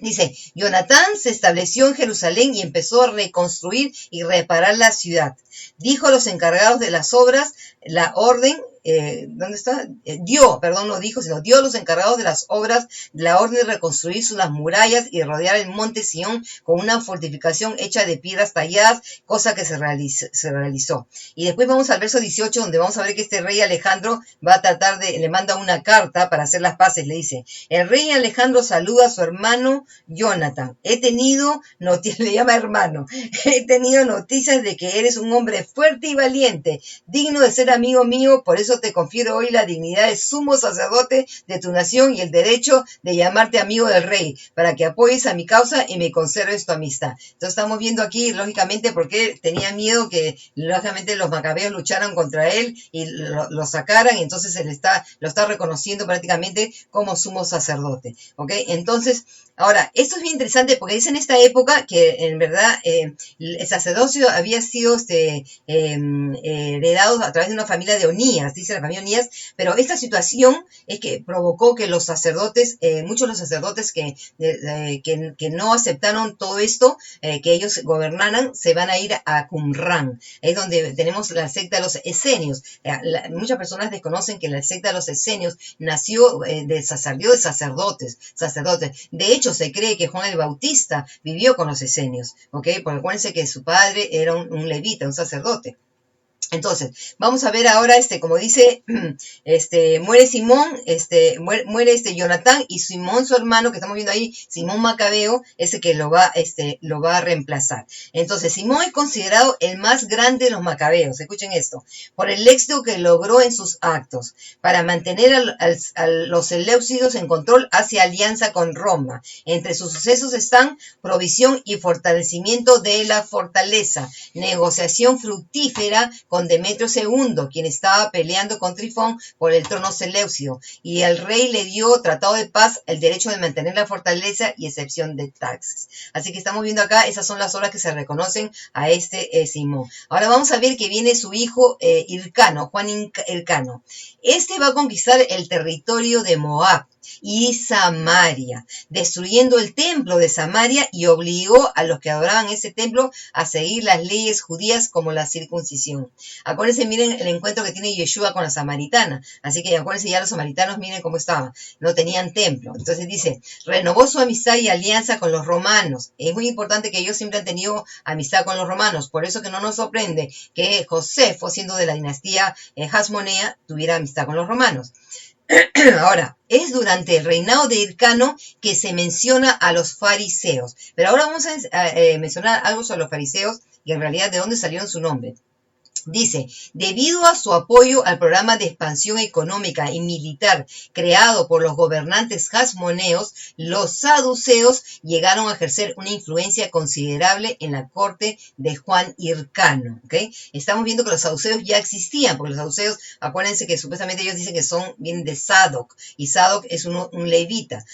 Dice, Jonatán se estableció en Jerusalén y empezó a reconstruir y reparar la ciudad. Dijo a los encargados de las obras la orden, ¿dónde está? Dio a los encargados de las obras la orden de reconstruir las murallas y rodear el monte Sión con una fortificación hecha de piedras talladas, cosa que se realizó. Y después vamos al verso 18, donde vamos a ver que este rey Alejandro va a tratar le manda una carta para hacer las paces. Le dice, el rey Alejandro saluda a su hermano Jonatán. Le llama hermano, he tenido noticias de que eres un hombre fuerte y valiente, digno de ser amigo mío, por eso te confiero hoy la dignidad de sumo sacerdote de tu nación y el derecho de llamarte amigo del rey, para que apoyes a mi causa y me conserves tu amistad. Entonces estamos viendo aquí, lógicamente, porque tenía miedo que, lógicamente, los macabeos lucharan contra él y lo sacaran, y entonces lo está reconociendo prácticamente como sumo sacerdote, ¿ok? Entonces, ahora, esto es bien interesante porque dice en esta época que en verdad el sacerdocio había sido heredado a través de una familia de Onías, dice la familia Onías, pero esta situación es que provocó que los sacerdotes, muchos de los sacerdotes que no aceptaron todo esto, que ellos gobernaran, se van a ir a Qumran, es donde tenemos la secta de los esenios. Muchas personas desconocen que la secta de los esenios nació de sacerdotes. De hecho, se cree que Juan el Bautista vivió con los esenios, ¿ok? Porque acuérdense que su padre era un levita, un sacerdote. Entonces, vamos a ver ahora, como dice, muere Simón, muere Jonatán, y Simón, su hermano, que estamos viendo ahí, Simón Macabeo, ese que lo va a reemplazar. Entonces, Simón es considerado el más grande de los macabeos, escuchen esto, por el éxito que logró en sus actos, para mantener a los seleucidos en control, hacia alianza con Roma. Entre sus sucesos están provisión y fortalecimiento de la fortaleza, negociación fructífera con Demetrio II, quien estaba peleando con Trifón por el trono seleucido, y el rey le dio tratado de paz, el derecho de mantener la fortaleza y excepción de taxes. Así que estamos viendo acá, esas son las obras que se reconocen a Simón. Ahora vamos a ver que viene su hijo Hircano, Juan Hircano. Va a conquistar el territorio de Moab y Samaria, destruyendo el templo de Samaria, y obligó a los que adoraban ese templo a seguir las leyes judías como la circuncisión. Acuérdense, miren el encuentro que tiene Yeshua con la samaritana, así que acuérdense, ya los samaritanos, miren cómo estaban, no tenían templo. Entonces dice, renovó su amistad y alianza con los romanos. Es muy importante que ellos siempre han tenido amistad con los romanos, por eso que no nos sorprende que Josefo, siendo de la dinastía Hasmonea, tuviera amistad con los romanos. Ahora, es durante el reinado de Hircano que se menciona a los fariseos. Pero ahora vamos a mencionar algo sobre los fariseos y en realidad de dónde salieron su nombre. Dice, debido a su apoyo al programa de expansión económica y militar creado por los gobernantes hasmoneos, los saduceos llegaron a ejercer una influencia considerable en la corte de Juan Hircano. ¿Okay? Estamos viendo que los saduceos ya existían, porque los saduceos, acuérdense que supuestamente ellos dicen que vienen de Sadoc, y Sadoc es un levita.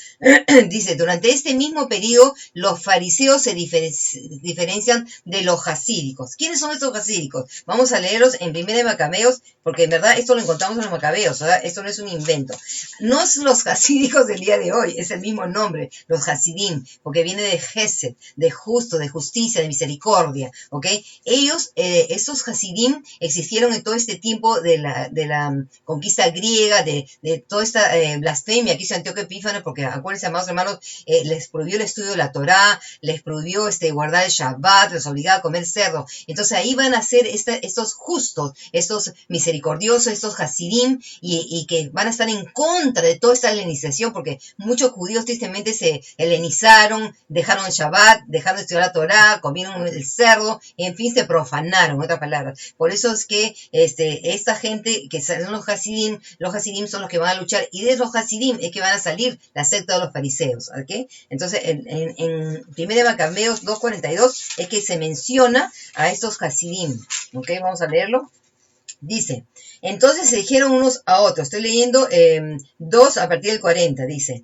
Dice, durante este mismo periodo, los fariseos se diferencian de los hasídicos. ¿Quiénes son estos hasídicos? Vamos a leerlos en Primera de Macabeos, porque en verdad esto lo encontramos en los Macabeos, ¿verdad? Esto no es un invento. No es los hasídicos del día de hoy, es el mismo nombre, los hasidim, porque viene de Gesed, de justo, de justicia, de misericordia, ¿ok? Ellos, estos hasidim existieron en todo este tiempo de la conquista griega, de toda esta blasfemia que hizo Antíoco Epífanes, porque acuérdense, amados hermanos, les prohibió el estudio de la Torá, les prohibió guardar el Shabbat, les obligaba a comer cerdo. Entonces ahí van a ser estos justos, estos misericordiosos, estos hasidim, y que van a estar en contra de toda esta helenización, porque muchos judíos tristemente se helenizaron, dejaron el Shabbat, dejaron de estudiar la Torá, comieron el cerdo, en fin, se profanaron, en otras palabras. Por eso es que esta gente que son los hasidim son los que van a luchar, y de los hasidim es que van a salir la secta de los fariseos, ¿ok? Entonces, en 1 Macabeos 2:42 es que se menciona a estos hasidim, ¿ok? Vamos a leerlo. Dice, entonces se dijeron unos a otros, estoy leyendo 2 a partir del 40, dice,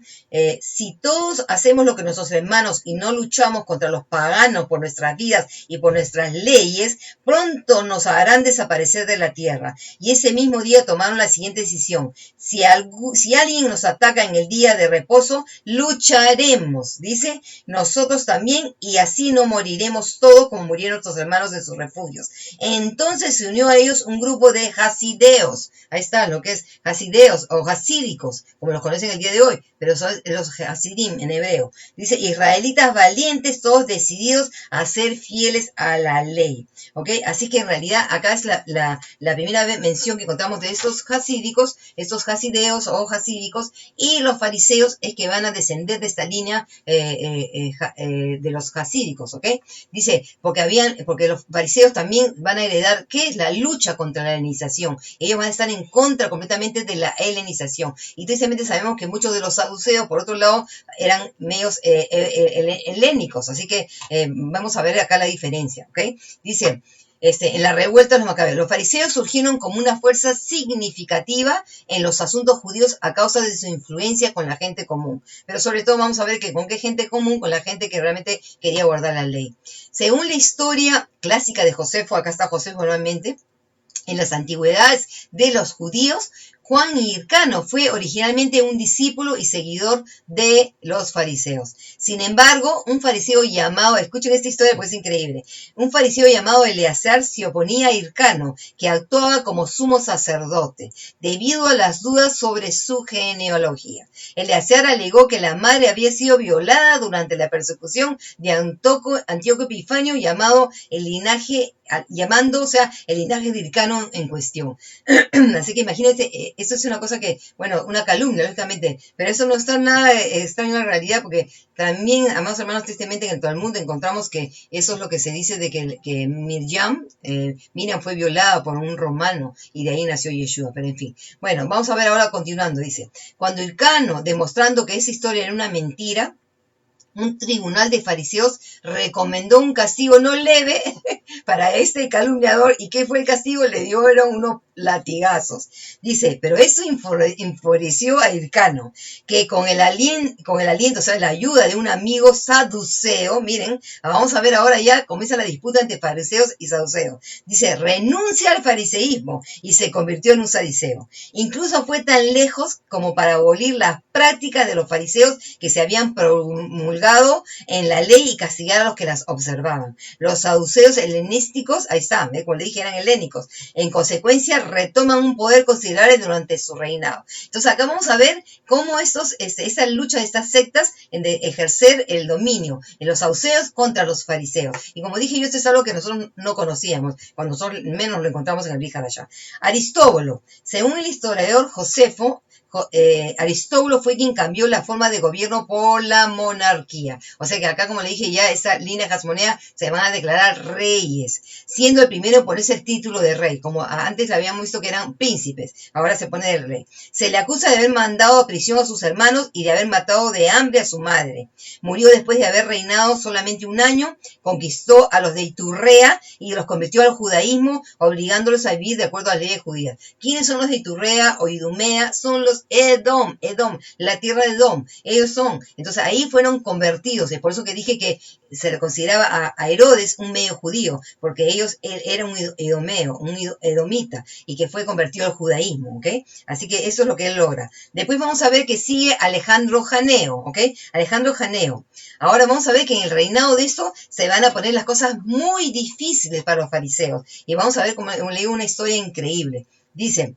si todos hacemos lo que nuestros hermanos y no luchamos contra los paganos por nuestras vidas y por nuestras leyes, pronto nos harán desaparecer de la tierra. Y ese mismo día tomaron la siguiente decisión, si alguien nos ataca en el día de reposo, lucharemos, dice, nosotros también, y así no moriremos todos como murieron nuestros hermanos en sus refugios. Entonces se unió a ellos un grupo de hasideos. Ahí está lo que es hasideos o hasídicos, como los conocen el día de hoy, pero son los hasidim en hebreo. Dice, israelitas valientes, todos decididos a ser fieles a la ley. ¿Ok? Así que en realidad acá es la primera mención que encontramos de estos hasídicos, estos hasideos o hasídicos, y los fariseos es que van a descender de esta línea de los hasídicos. ¿Ok? Dice, porque los fariseos también van a heredar, ¿qué es la lucha contra la helenización? Ellos van a estar en contra completamente de la helenización. Y tristemente sabemos que muchos de los saduceos, por otro lado, eran medios helénicos. Así que vamos a ver acá la diferencia, ¿ok? Dice, en la revuelta de los macabeos, los fariseos surgieron como una fuerza significativa en los asuntos judíos a causa de su influencia con la gente común. Pero sobre todo vamos a ver que con qué gente común, con la gente que realmente quería guardar la ley. Según la historia clásica de Josefo, acá está Josefo nuevamente, en las antigüedades de los judíos, Juan Hircano fue originalmente un discípulo y seguidor de los fariseos. Sin embargo, un fariseo llamado, escuchen esta historia porque es increíble, un fariseo llamado Eleazar se oponía a Hircano, que actuaba como sumo sacerdote, debido a las dudas sobre su genealogía. Eleazar alegó que la madre había sido violada durante la persecución de Antíoco Epifanio, el linaje de Hircano en cuestión. Así que imagínense, eso es una cosa que, bueno, una calumnia, lógicamente, pero eso no está nada extraño en la realidad, porque también, amados hermanos, tristemente en todo el mundo encontramos que eso es lo que se dice de que Miriam fue violada por un romano y de ahí nació Yeshua, pero en fin. Bueno, vamos a ver ahora continuando, dice, cuando Hircano, demostrando que esa historia era una mentira, un tribunal de fariseos recomendó un castigo no leve para este calumniador. ¿Y qué fue el castigo? Le dieron unos latigazos. Dice, pero eso enfureció a Hircano, que con el aliento, o sea, la ayuda de un amigo saduceo, miren, vamos a ver ahora ya, comienza la disputa entre fariseos y saduceos. Dice, renuncia al fariseísmo y se convirtió en un saduceo. Incluso fue tan lejos como para abolir las prácticas de los fariseos que se habían promulgado en la ley y castigar a los que las observaban. Los saduceos helenísticos, ahí está, como le dije, eran helénicos. En consecuencia, retoman un poder considerable durante su reinado. Entonces, acá vamos a ver cómo esta lucha de estas sectas de ejercer el dominio en los saduceos contra los fariseos. Y como dije yo, esto es algo que nosotros no conocíamos, cuando nosotros menos lo encontramos en el Brit Hadashah. Aristóbulo, según el historiador Josefo, Aristóbulo fue quien cambió la forma de gobierno por la monarquía. O sea que acá, como le dije ya, esa línea hasmonea se van a declarar reyes, siendo el primero en ponerse el título de rey. Como antes habíamos visto que eran príncipes, ahora se pone el rey. Se le acusa de haber mandado a prisión a sus hermanos y de haber matado de hambre a su madre. Murió después de haber reinado solamente un año, conquistó a los de Iturrea y los convirtió al judaísmo, obligándolos a vivir de acuerdo a las leyes judías. ¿Quiénes son los de Iturrea o Idumea? Son los Edom, la tierra de Edom. Ellos son. Entonces ahí fueron convertidos. Es por eso que dije que se le consideraba a Herodes un medio judío, porque él era un edomeo, un edomita, y que fue convertido al judaísmo, ¿ok? Así que eso es lo que él logra. Después vamos a ver que sigue Alejandro Janeo, ¿ok? Alejandro Janeo. Ahora vamos a ver que en el reinado de esto se van a poner las cosas muy difíciles para los fariseos. Y vamos a ver cómo le digo una historia increíble. Dice,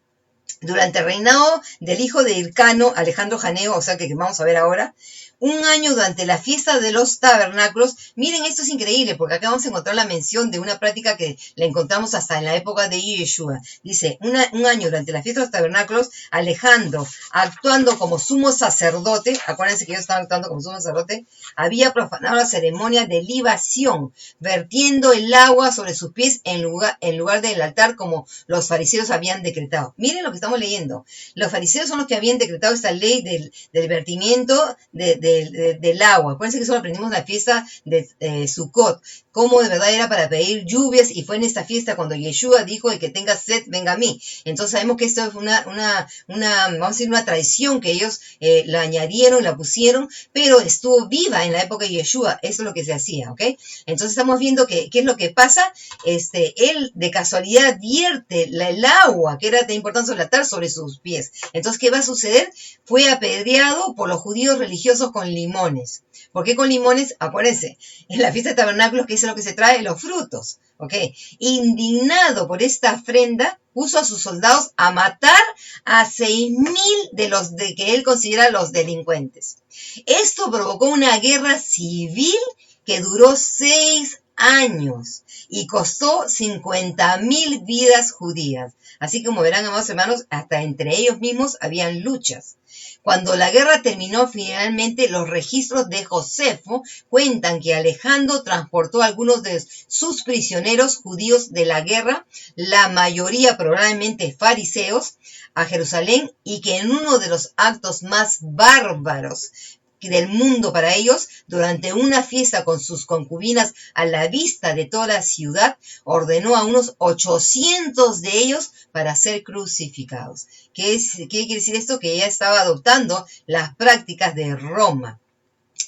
durante el reinado del hijo de Hircano, Alejandro Janeo, o sea que vamos a ver ahora, un año durante la fiesta de los tabernáculos. Miren, esto es increíble, porque acá vamos a encontrar la mención de una práctica que la encontramos hasta en la época de Yeshua. Dice, un año durante la fiesta de los tabernáculos, Alejandro, actuando como sumo sacerdote, acuérdense que yo estaba actuando como sumo sacerdote, había profanado la ceremonia de libación, vertiendo el agua sobre sus pies en lugar del altar, como los fariseos habían decretado. Miren lo que estamos leyendo. Los fariseos son los que habían decretado esta ley del vertimiento del agua. Acuérdense que eso lo aprendimos en la fiesta de Sukkot, cómo de verdad era para pedir lluvias, y fue en esta fiesta cuando Yeshua dijo, el que tenga sed, venga a mí. Entonces sabemos que esto es vamos a decir, una tradición que ellos la añadieron, la pusieron, pero estuvo viva en la época de Yeshua. Eso es lo que se hacía, ¿ok? Entonces estamos viendo qué es lo que pasa. Él de casualidad vierte el agua, que era de importancia del altar, sobre sus pies. Entonces, ¿qué va a suceder? Fue apedreado por los judíos religiosos con limones. ¿Por qué con limones? Acuérdense, en la fiesta de tabernáculos, ¿qué es lo que se trae? Los frutos, ¿ok? Indignado por esta afrenta, puso a sus soldados a matar a 6,000 de los que él considera los delincuentes. Esto provocó una guerra civil que duró 6 años y costó 50,000 vidas judías. Así como verán, amados hermanos, hasta entre ellos mismos habían luchas. Cuando la guerra terminó, finalmente los registros de Josefo cuentan que Alejandro transportó a algunos de sus prisioneros judíos de la guerra, la mayoría probablemente fariseos, a Jerusalén, y que en uno de los actos más bárbaros del mundo para ellos, durante una fiesta con sus concubinas a la vista de toda la ciudad, ordenó a unos 800 de ellos para ser crucificados. ¿Qué quiere decir esto? Que ella estaba adoptando las prácticas de Roma.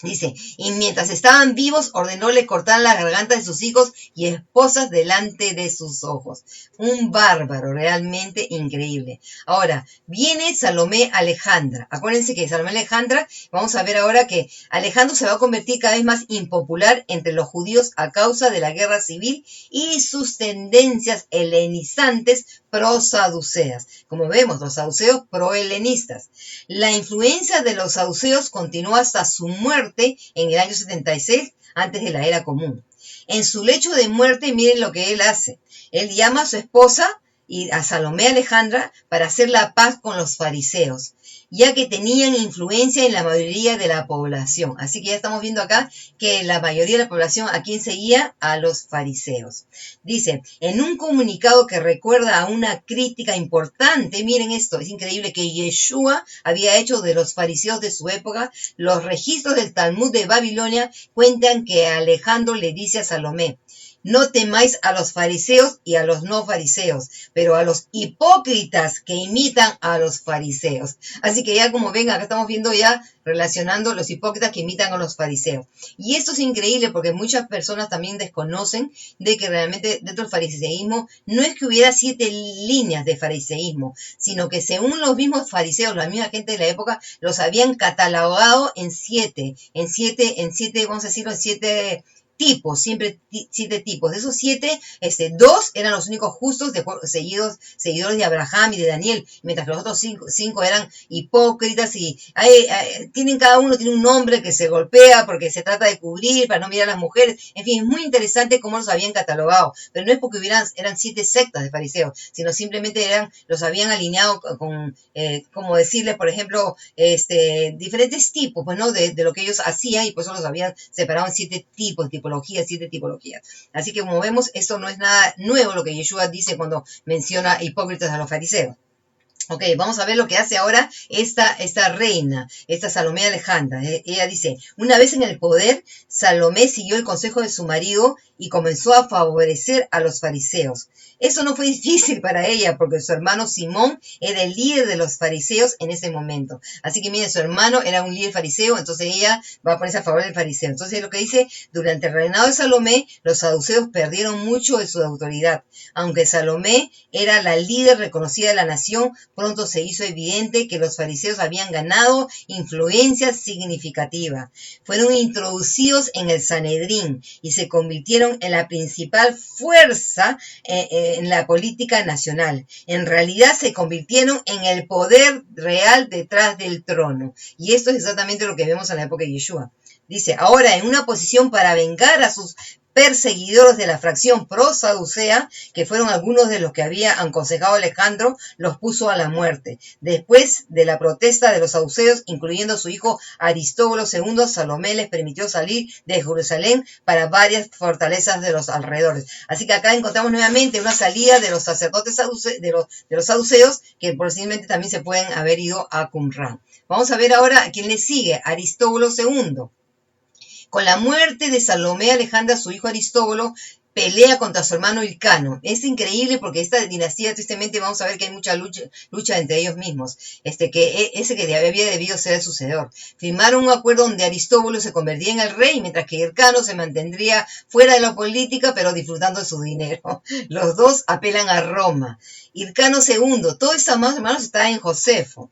Dice, y mientras estaban vivos, ordenóle cortar la garganta de sus hijos y esposas delante de sus ojos. Un bárbaro, realmente increíble. Ahora, viene Salomé Alejandra. Acuérdense que Salomé Alejandra, vamos a ver ahora que Alejandro se va a convertir cada vez más impopular entre los judíos a causa de la guerra civil y sus tendencias helenizantes pro-saduceas. Como vemos, los saduceos pro-helenistas. La influencia de los saduceos continuó hasta su muerte en el año 76, antes de la era común. En su lecho de muerte, miren lo que él hace. Él llama a su esposa y a Salomé Alejandra para hacer la paz con los fariseos, ya que tenían influencia en la mayoría de la población. Así que ya estamos viendo acá que la mayoría de la población, ¿a quién seguía? A los fariseos. Dice, en un comunicado que recuerda a una crítica importante, miren esto, es increíble, que Yeshua había hecho de los fariseos de su época. Los registros del Talmud de Babilonia cuentan que Alejandro le dice a Salomé, no temáis a los fariseos y a los no fariseos, pero a los hipócritas que imitan a los fariseos. Así que ya como ven, acá estamos viendo ya relacionando los hipócritas que imitan a los fariseos. Y esto es increíble porque muchas personas también desconocen de que realmente dentro del fariseísmo no es que hubiera 7 líneas de fariseísmo, sino que según los mismos fariseos, la misma gente de la época, los habían catalogado en 7, vamos a decirlo, en 7 tipos, siempre 7 tipos. De esos 7, 2 eran los únicos justos, seguidores de Abraham y de Daniel, mientras que los otros 5 eran hipócritas y cada uno tiene un nombre que se golpea porque se trata de cubrir para no mirar a las mujeres. En fin, es muy interesante cómo los habían catalogado, pero no es porque eran 7 sectas de fariseos, sino simplemente los habían alineado con, como decirles, por ejemplo, diferentes tipos, pues, ¿no? De lo que ellos hacían, y por eso los habían separado en 7 tipos, 7 tipologías. Así que, como vemos, esto no es nada nuevo lo que Yeshua dice cuando menciona hipócritas a los fariseos. Ok, vamos a ver lo que hace ahora esta reina, esta Salomé Alejandra. Ella dice, una vez en el poder, Salomé siguió el consejo de su marido y comenzó a favorecer a los fariseos. Eso no fue difícil para ella porque su hermano Simón era el líder de los fariseos en ese momento. Así que miren, su hermano era un líder fariseo, entonces ella va a ponerse a favor del fariseo. Entonces lo que dice, durante el reinado de Salomé, los saduceos perdieron mucho de su autoridad. Aunque Salomé era la líder reconocida de la nación, pronto se hizo evidente que los fariseos habían ganado influencia significativa. Fueron introducidos en el Sanedrín y se convirtieron en la principal fuerza en la política nacional. En realidad se convirtieron en el poder real detrás del trono. Y esto es exactamente lo que vemos en la época de Yeshua. Dice, ahora en una posición para vengar a sus perseguidores de la fracción pro-saducea, que fueron algunos de los que había aconsejado Alejandro, los puso a la muerte. Después de la protesta de los saduceos, incluyendo su hijo Aristóbulo II, Salomé les permitió salir de Jerusalén para varias fortalezas de los alrededores. Así que acá encontramos nuevamente una salida de los sacerdotes de los saduceos, que posiblemente también se pueden haber ido a Qumran. Vamos a ver ahora a quién le sigue, Aristóbulo II. Con la muerte de Salomé Alejandra, su hijo Aristóbulo pelea contra su hermano Hircano. Es increíble porque esta dinastía, tristemente, vamos a ver que hay mucha lucha entre ellos mismos. Ese que había debido ser el sucedor. Firmaron un acuerdo donde Aristóbulo se convertía en el rey, mientras que Hircano se mantendría fuera de la política, pero disfrutando de su dinero. Los dos apelan a Roma. Hircano II, todo esto, más hermanos, está en Josefo.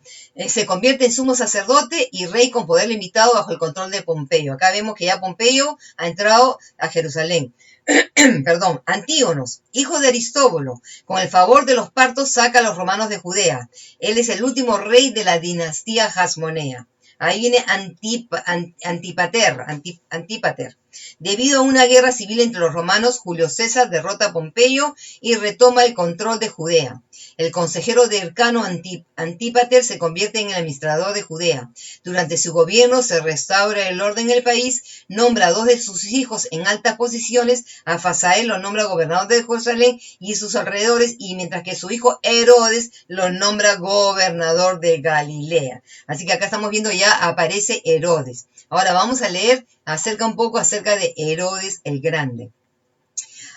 Se convierte en sumo sacerdote y rey con poder limitado bajo el control de Pompeyo. Acá vemos que ya Pompeyo ha entrado a Jerusalén. Perdón, Antígonos, hijo de Aristóbulo, con el favor de los partos saca a los romanos de Judea. Él es el último rey de la dinastía Hasmonea. Ahí viene Antípater. Debido a una guerra civil entre los romanos, Julio César derrota a Pompeyo y retoma el control de Judea. El consejero de Hircano, Antípater, se convierte en el administrador de Judea. Durante su gobierno se restaura el orden en el país, nombra a 2 de sus hijos en altas posiciones, a Fasael lo nombra gobernador de Jerusalén y sus alrededores, y mientras que su hijo Herodes lo nombra gobernador de Galilea. Así que acá estamos viendo ya aparece Herodes. Ahora vamos a leer un poco acerca de Herodes el Grande.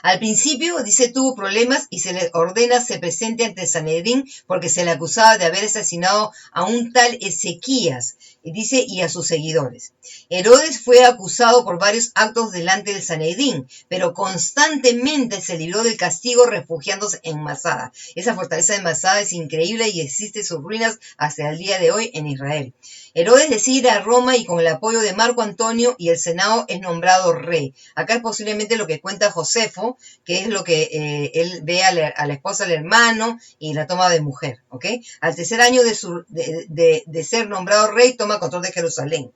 Al principio, dice, tuvo problemas y se le ordena se presente ante el Sanedrín porque se le acusaba de haber asesinado a un tal Ezequías, dice, y a sus seguidores. Herodes fue acusado por varios actos delante del Sanedrín, pero constantemente se libró del castigo refugiándose en Masada. Esa fortaleza de Masada es increíble y existe sus ruinas hasta el día de hoy en Israel. Herodes decide ir a Roma y con el apoyo de Marco Antonio y el Senado es nombrado rey. Acá es posiblemente lo que cuenta Josefo, que es lo que él ve a la esposa del hermano y la toma de mujer. ¿Ok? Al tercer año de ser nombrado rey, toma control de Jerusalén.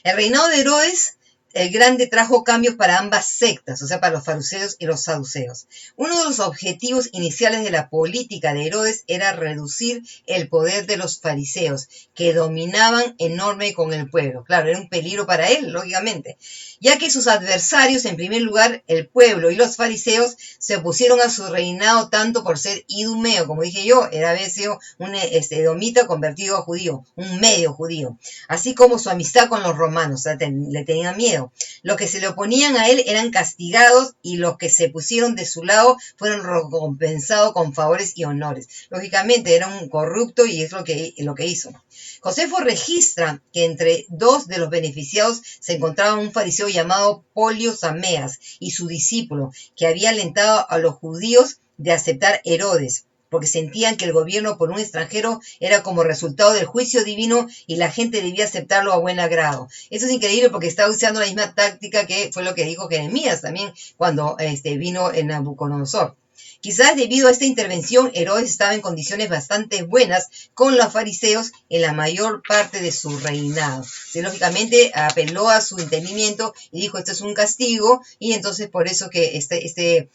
El reinado de Herodes el Grande trajo cambios para ambas sectas, o sea, para los fariseos y los saduceos. Uno de los objetivos iniciales de la política de Herodes era reducir el poder de los fariseos, que dominaban enorme con el pueblo. Claro, era un peligro para él, lógicamente, ya que sus adversarios, en primer lugar, el pueblo y los fariseos, se opusieron a su reinado tanto por ser idumeo, como dije yo, había sido un edomita convertido a judío, un medio judío, así como su amistad con los romanos, o sea, le tenían miedo. Los que se le oponían a él eran castigados y los que se pusieron de su lado fueron recompensados con favores y honores. Lógicamente era un corrupto y es lo que hizo. Josefo registra que entre 2 de los beneficiados se encontraba un fariseo llamado Polio Sameas y su discípulo, que había alentado a los judíos de aceptar Herodes. porque sentían que el gobierno por un extranjero era como resultado del juicio divino y la gente debía aceptarlo a buen agrado. Eso es increíble porque está usando la misma táctica que fue lo que dijo Jeremías también cuando vino en Nabucodonosor. Quizás debido a esta intervención, Herodes estaba en condiciones bastante buenas con los fariseos en la mayor parte de su reinado. Sí, lógicamente apeló a su entendimiento y dijo, esto es un castigo, y entonces por eso que este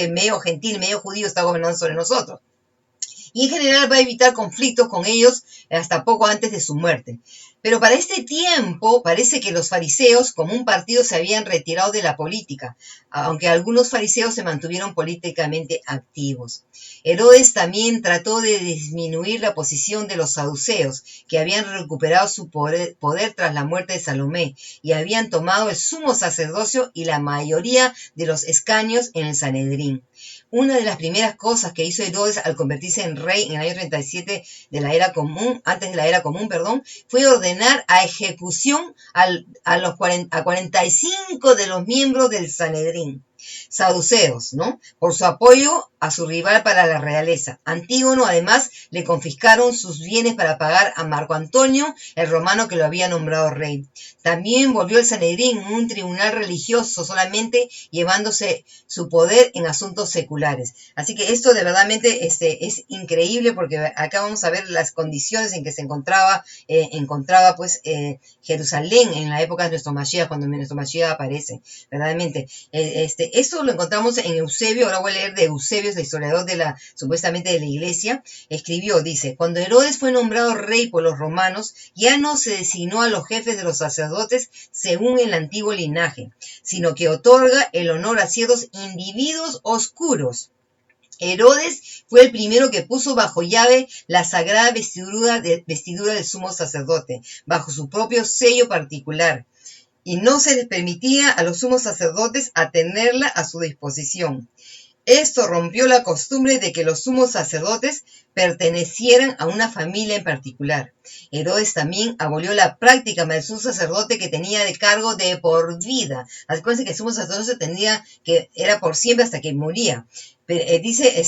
medio gentil, medio judío está gobernando sobre nosotros. Y en general va a evitar conflictos con ellos hasta poco antes de su muerte. Pero para este tiempo parece que los fariseos como un partido se habían retirado de la política, aunque algunos fariseos se mantuvieron políticamente activos. Herodes también trató de disminuir la posición de los saduceos, que habían recuperado su poder tras la muerte de Salomé y habían tomado el sumo sacerdocio y la mayoría de los escaños en el Sanedrín. Una de las primeras cosas que hizo Herodes al convertirse en rey en el año 37 de la era común, antes de la era común, fue ordenar a ejecución a 45 de los miembros del Sanedrín, saduceos, ¿no? Por su apoyo a su rival para la realeza. Antígono, además, le confiscaron sus bienes para pagar a Marco Antonio, el romano que lo había nombrado rey. También volvió el Sanedrín un tribunal religioso, solamente llevándose su poder en asuntos seculares. Así que esto de verdadmente es increíble, porque acá vamos a ver las condiciones en que se encontraba Jerusalén en la época de nuestro Mashiach, cuando nuestro Mashiach aparece, verdaderamente. Esto lo encontramos en Eusebio. Ahora voy a leer de Eusebio, el historiador supuestamente de la iglesia. Escribió, dice, cuando Herodes fue nombrado rey por los romanos, ya no se designó a los jefes de los sacerdotes según el antiguo linaje, sino que otorga el honor a ciertos individuos oscuros. Herodes fue el primero que puso bajo llave la sagrada vestidura del sumo sacerdote, bajo su propio sello particular, y no se les permitía a los sumos sacerdotes a tenerla a su disposición. Esto rompió la costumbre de que los sumos sacerdotes pertenecieran a una familia en particular. Herodes también abolió la práctica del sumo sacerdote que tenía de cargo de por vida. Acuérdense que el sumo sacerdote era por siempre hasta que moría. Pero, dice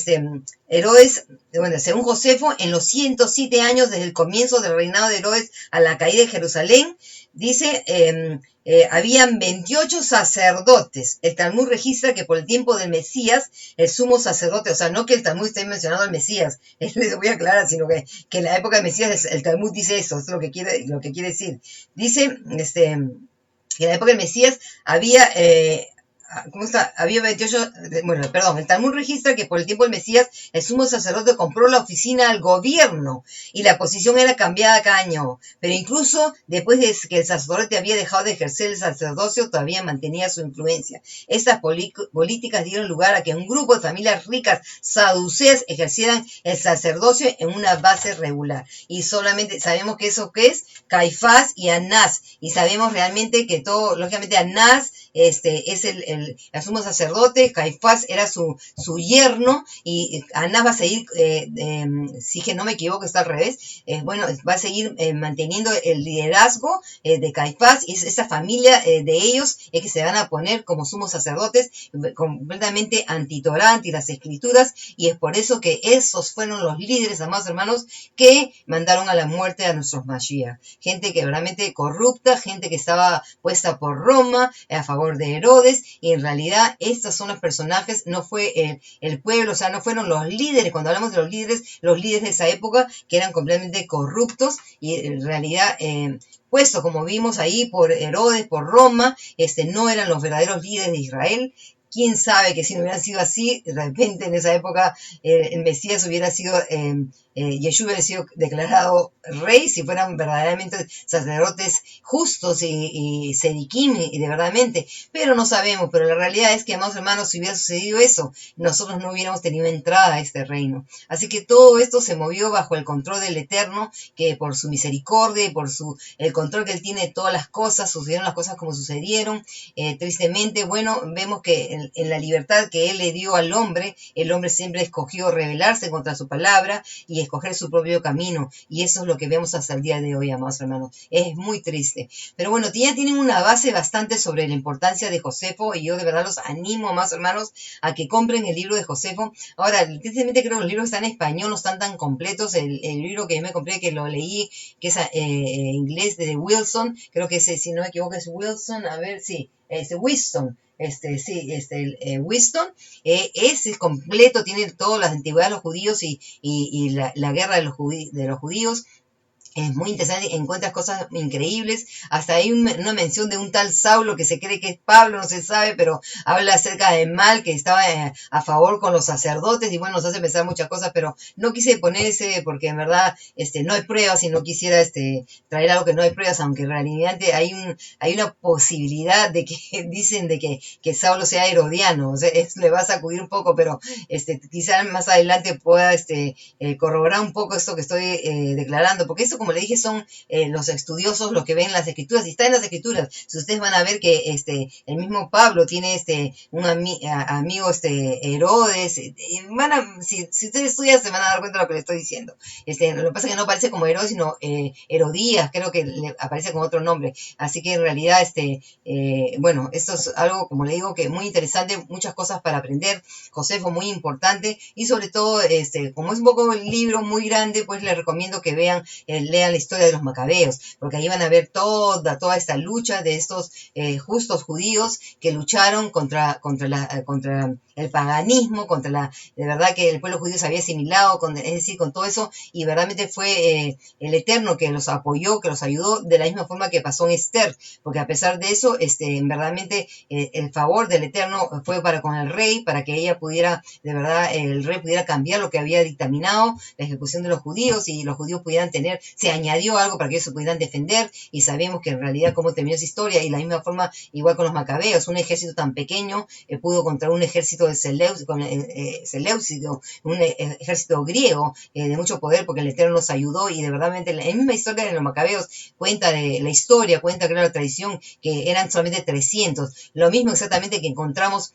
Herodes, bueno, según Josefo, en los 107 años desde el comienzo del reinado de Herodes a la caída de Jerusalén, dice, habían 28 sacerdotes. El Talmud registra que por el tiempo del Mesías, el sumo sacerdote, o sea, no que el Talmud esté mencionando al Mesías, les voy a aclarar, sino que en la época del Mesías el Talmud dice eso, es lo que quiere decir. Dice, que en la época del Mesías había... Había 28, el Talmud registra que por el tiempo del Mesías, el sumo sacerdote compró la oficina al gobierno y la posición era cambiada cada año. Pero incluso después de que el sacerdote había dejado de ejercer el sacerdocio, todavía mantenía su influencia. Estas políticas dieron lugar a que un grupo de familias ricas saduceas ejercieran el sacerdocio en una base regular. Y solamente sabemos que eso que es Caifás y Anás. Y sabemos realmente que todo, lógicamente Anás es el sumo sacerdote, Caifás era su yerno, y Anás va a seguir, si que no me equivoco, está al revés, va a seguir manteniendo el liderazgo de Caifás, y es esa familia de ellos es que se van a poner como sumos sacerdotes, completamente anti-Torá, anti las escrituras, y es por eso que esos fueron los líderes, amados hermanos, que mandaron a la muerte a nuestros Mashiach. Gente que realmente corrupta, gente que estaba puesta por Roma a favor de Herodes, y en realidad estos son los personajes, no fue el pueblo, o sea, no fueron los líderes. Cuando hablamos de los líderes de esa época, que eran completamente corruptos, y en realidad puesto como vimos ahí por Herodes, por Roma, no eran los verdaderos líderes de Israel. Quién sabe que si no hubiera sido así, de repente en esa época el Mesías hubiera sido, Yeshua hubiera sido declarado rey, si fueran verdaderamente sacerdotes justos y sediquim, y de verdaderamente, pero no sabemos. Pero la realidad es que, amados hermanos, si hubiera sucedido eso, nosotros no hubiéramos tenido entrada a este reino. Así que todo esto se movió bajo el control del Eterno, que por su misericordia y por el control que Él tiene de todas las cosas, sucedieron las cosas como sucedieron. Tristemente, vemos que en la libertad que Él le dio al hombre, el hombre siempre escogió rebelarse contra su palabra y escoger su propio camino. Y eso es lo que vemos hasta el día de hoy, amados hermanos. Es muy triste. Pero bueno, ya tienen una base bastante sobre la importancia de Josefo, y yo de verdad los animo, amados hermanos, a que compren el libro de Josefo. Ahora, tristemente creo que los libros están en español, no están tan completos. El libro que yo me compré, que lo leí, que es inglés, de Wilson, creo que ese, si no me equivoco, es Wilson, a ver, sí, Winston. Winston, es completo, tiene todas las antigüedades de los judíos y la guerra de los judíos. Es muy interesante, encuentras cosas increíbles. Hasta hay una mención de un tal Saulo que se cree que es Pablo, no se sabe, pero habla acerca del mal, que estaba a favor con los sacerdotes, y bueno, nos hace pensar muchas cosas, pero no quise poner ese porque en verdad no hay pruebas, y no quisiera traer algo que no hay pruebas, aunque en realidad hay una posibilidad de que dicen de que Saulo sea herodiano. O sea, le va a sacudir un poco, pero quizás más adelante pueda corroborar un poco esto que estoy declarando, porque esto, como le dije, son los estudiosos los que ven las escrituras, y está en las escrituras. Si ustedes van a ver que el mismo Pablo tiene un amigo Herodes, si ustedes estudian se van a dar cuenta de lo que le estoy diciendo. Lo que pasa es que no aparece como Herodes, sino Herodías, creo que le aparece con otro nombre. Así que en realidad, bueno, esto es algo, como le digo, que muy interesante, muchas cosas para aprender. Josefo, muy importante, y sobre todo, como es un poco el libro muy grande, pues les recomiendo que lean la historia de los macabeos, porque ahí van a ver toda esta lucha de estos justos judíos que lucharon contra el paganismo, de verdad que el pueblo judío se había asimilado, es decir, con todo eso, y verdaderamente fue el Eterno que los apoyó, que los ayudó, de la misma forma que pasó en Esther, porque a pesar de eso, verdaderamente el favor del Eterno fue para con el rey, para que ella pudiera, de verdad, el rey pudiera cambiar lo que había dictaminado, la ejecución de los judíos, y los judíos pudieran se añadió algo para que ellos se pudieran defender, y sabemos que en realidad cómo terminó esa historia. Y la misma forma, igual con los macabeos, un ejército tan pequeño pudo contra un ejército de Seleucido, un ejército griego de mucho poder, porque el Eterno nos ayudó. Y de verdad, la misma historia de los macabeos cuenta de la historia, cuenta, creo, la tradición, que eran solamente 300, lo mismo exactamente que encontramos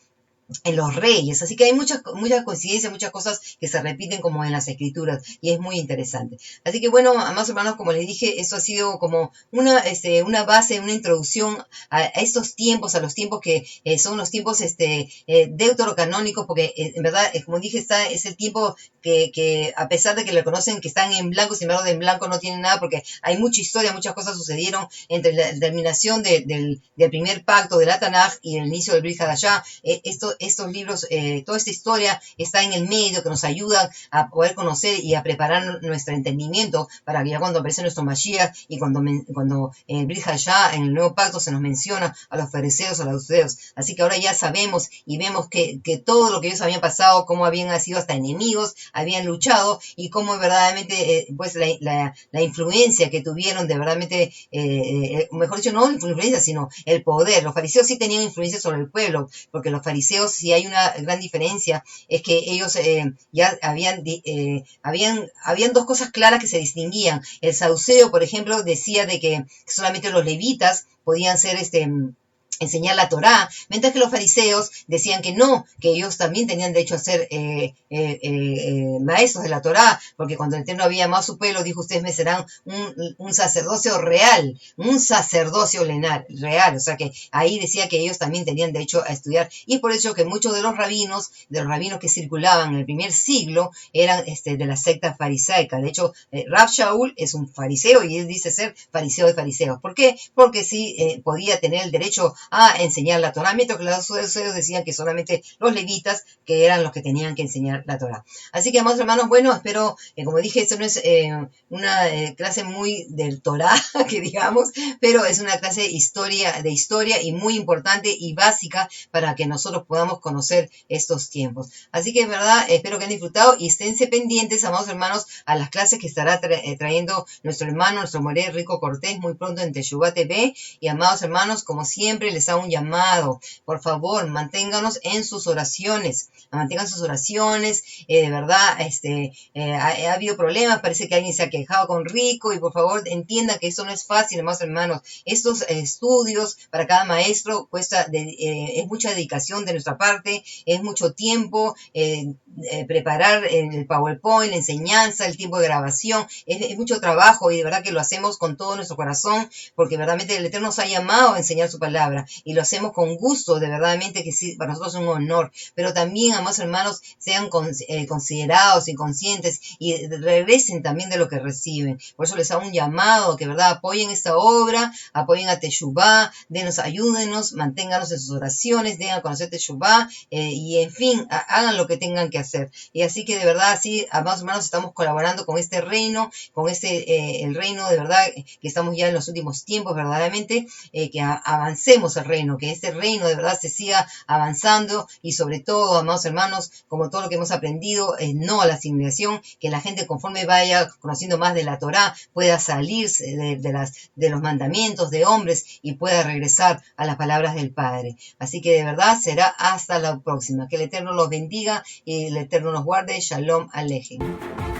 en los reyes. Así que hay muchas coincidencias, muchas cosas que se repiten como en las escrituras, y es muy interesante. Así que bueno, amados hermanos, como les dije, eso ha sido como una base, una introducción a estos tiempos, a los tiempos que son los tiempos deuterocanónicos, porque en verdad, como dije, es el tiempo que a pesar de que le conocen que están en blanco, sin embargo, de en blanco no tienen nada, porque hay mucha historia, muchas cosas sucedieron entre la terminación del primer pacto de la Tanaj y el inicio del Brit Hadashah. Estos libros, toda esta historia está en el medio, que nos ayudan a poder conocer y a preparar nuestro entendimiento para que ya cuando aparece nuestro Mashiach, y cuando en Brit Hadashah, en el nuevo pacto, se nos menciona a los fariseos, a los judeos. Así que ahora ya sabemos y vemos que todo lo que ellos habían pasado, cómo habían sido hasta enemigos, habían luchado, y cómo verdaderamente pues la influencia que tuvieron, de verdaderamente, mejor dicho, no influencia, sino el poder. Los fariseos sí tenían influencia sobre el pueblo, porque los fariseos, si hay una gran diferencia, es que ellos ya habían dos cosas claras que se distinguían. El saduceo, por ejemplo, decía de que solamente los levitas podían ser enseñar la Torá, mientras que los fariseos decían que no, que ellos también tenían derecho a ser maestros de la Torá, porque cuando el Eterno había amado a su pueblo, dijo: ustedes me serán un sacerdocio real, un sacerdocio real. O sea que ahí decía que ellos también tenían derecho a estudiar, y por eso que muchos de los rabinos que circulaban en el primer siglo eran de la secta farisaica. De hecho, Rav Shaul es un fariseo, y él dice ser fariseo de fariseos. ¿Por qué? Porque sí podía tener el derecho a enseñar la Torá, mientras que los saduceos decían que solamente los levitas, que eran los que tenían que enseñar la Torá. Así que, amados hermanos, bueno, espero, como dije, esto no es una clase muy del Torá, que digamos, pero es una clase de historia, y muy importante y básica para que nosotros podamos conocer estos tiempos. Así que, en verdad, espero que han disfrutado, y esténse pendientes, amados hermanos, a las clases que estará trayendo nuestro hermano, nuestro Moré Rico Cortés, muy pronto en Teshuvah TV. Y, amados hermanos, como siempre, les hago un llamado. Por favor, manténganos en sus oraciones. Mantengan sus oraciones. De verdad, ha habido problemas. Parece que alguien se ha quejado con Rico y por favor entiendan que eso no es fácil, hermanos. Estos estudios para cada maestro es mucha dedicación de nuestra parte, es mucho tiempo, preparar el PowerPoint, la enseñanza, el tiempo de grabación, es mucho trabajo y de verdad que lo hacemos con todo nuestro corazón porque verdaderamente el Eterno nos ha llamado a enseñar su palabra y lo hacemos con gusto, de verdaderamente que sí, para nosotros es un honor, pero también, amados hermanos, sean considerados y conscientes y regresen también de lo que reciben. Por eso les hago un llamado, que verdad apoyen esta obra, apoyen a Teshuvá, ayúdenos, manténganos en sus oraciones, den a conocer Teshuvá y en fin, hagan lo que tengan que hacer. Y así que de verdad, así, amados hermanos, estamos colaborando con este reino, con el reino de verdad, que estamos ya en los últimos tiempos, verdaderamente, que avancemos el reino, que este reino de verdad se siga avanzando y sobre todo, amados hermanos, como todo lo que hemos aprendido, no a la asimilación, que la gente conforme vaya conociendo más de la Torá, pueda salirse de los mandamientos de hombres y pueda regresar a las palabras del Padre. Así que de verdad será hasta la próxima. Que el Eterno los bendiga y el Eterno los guarde. Shalom Alejem.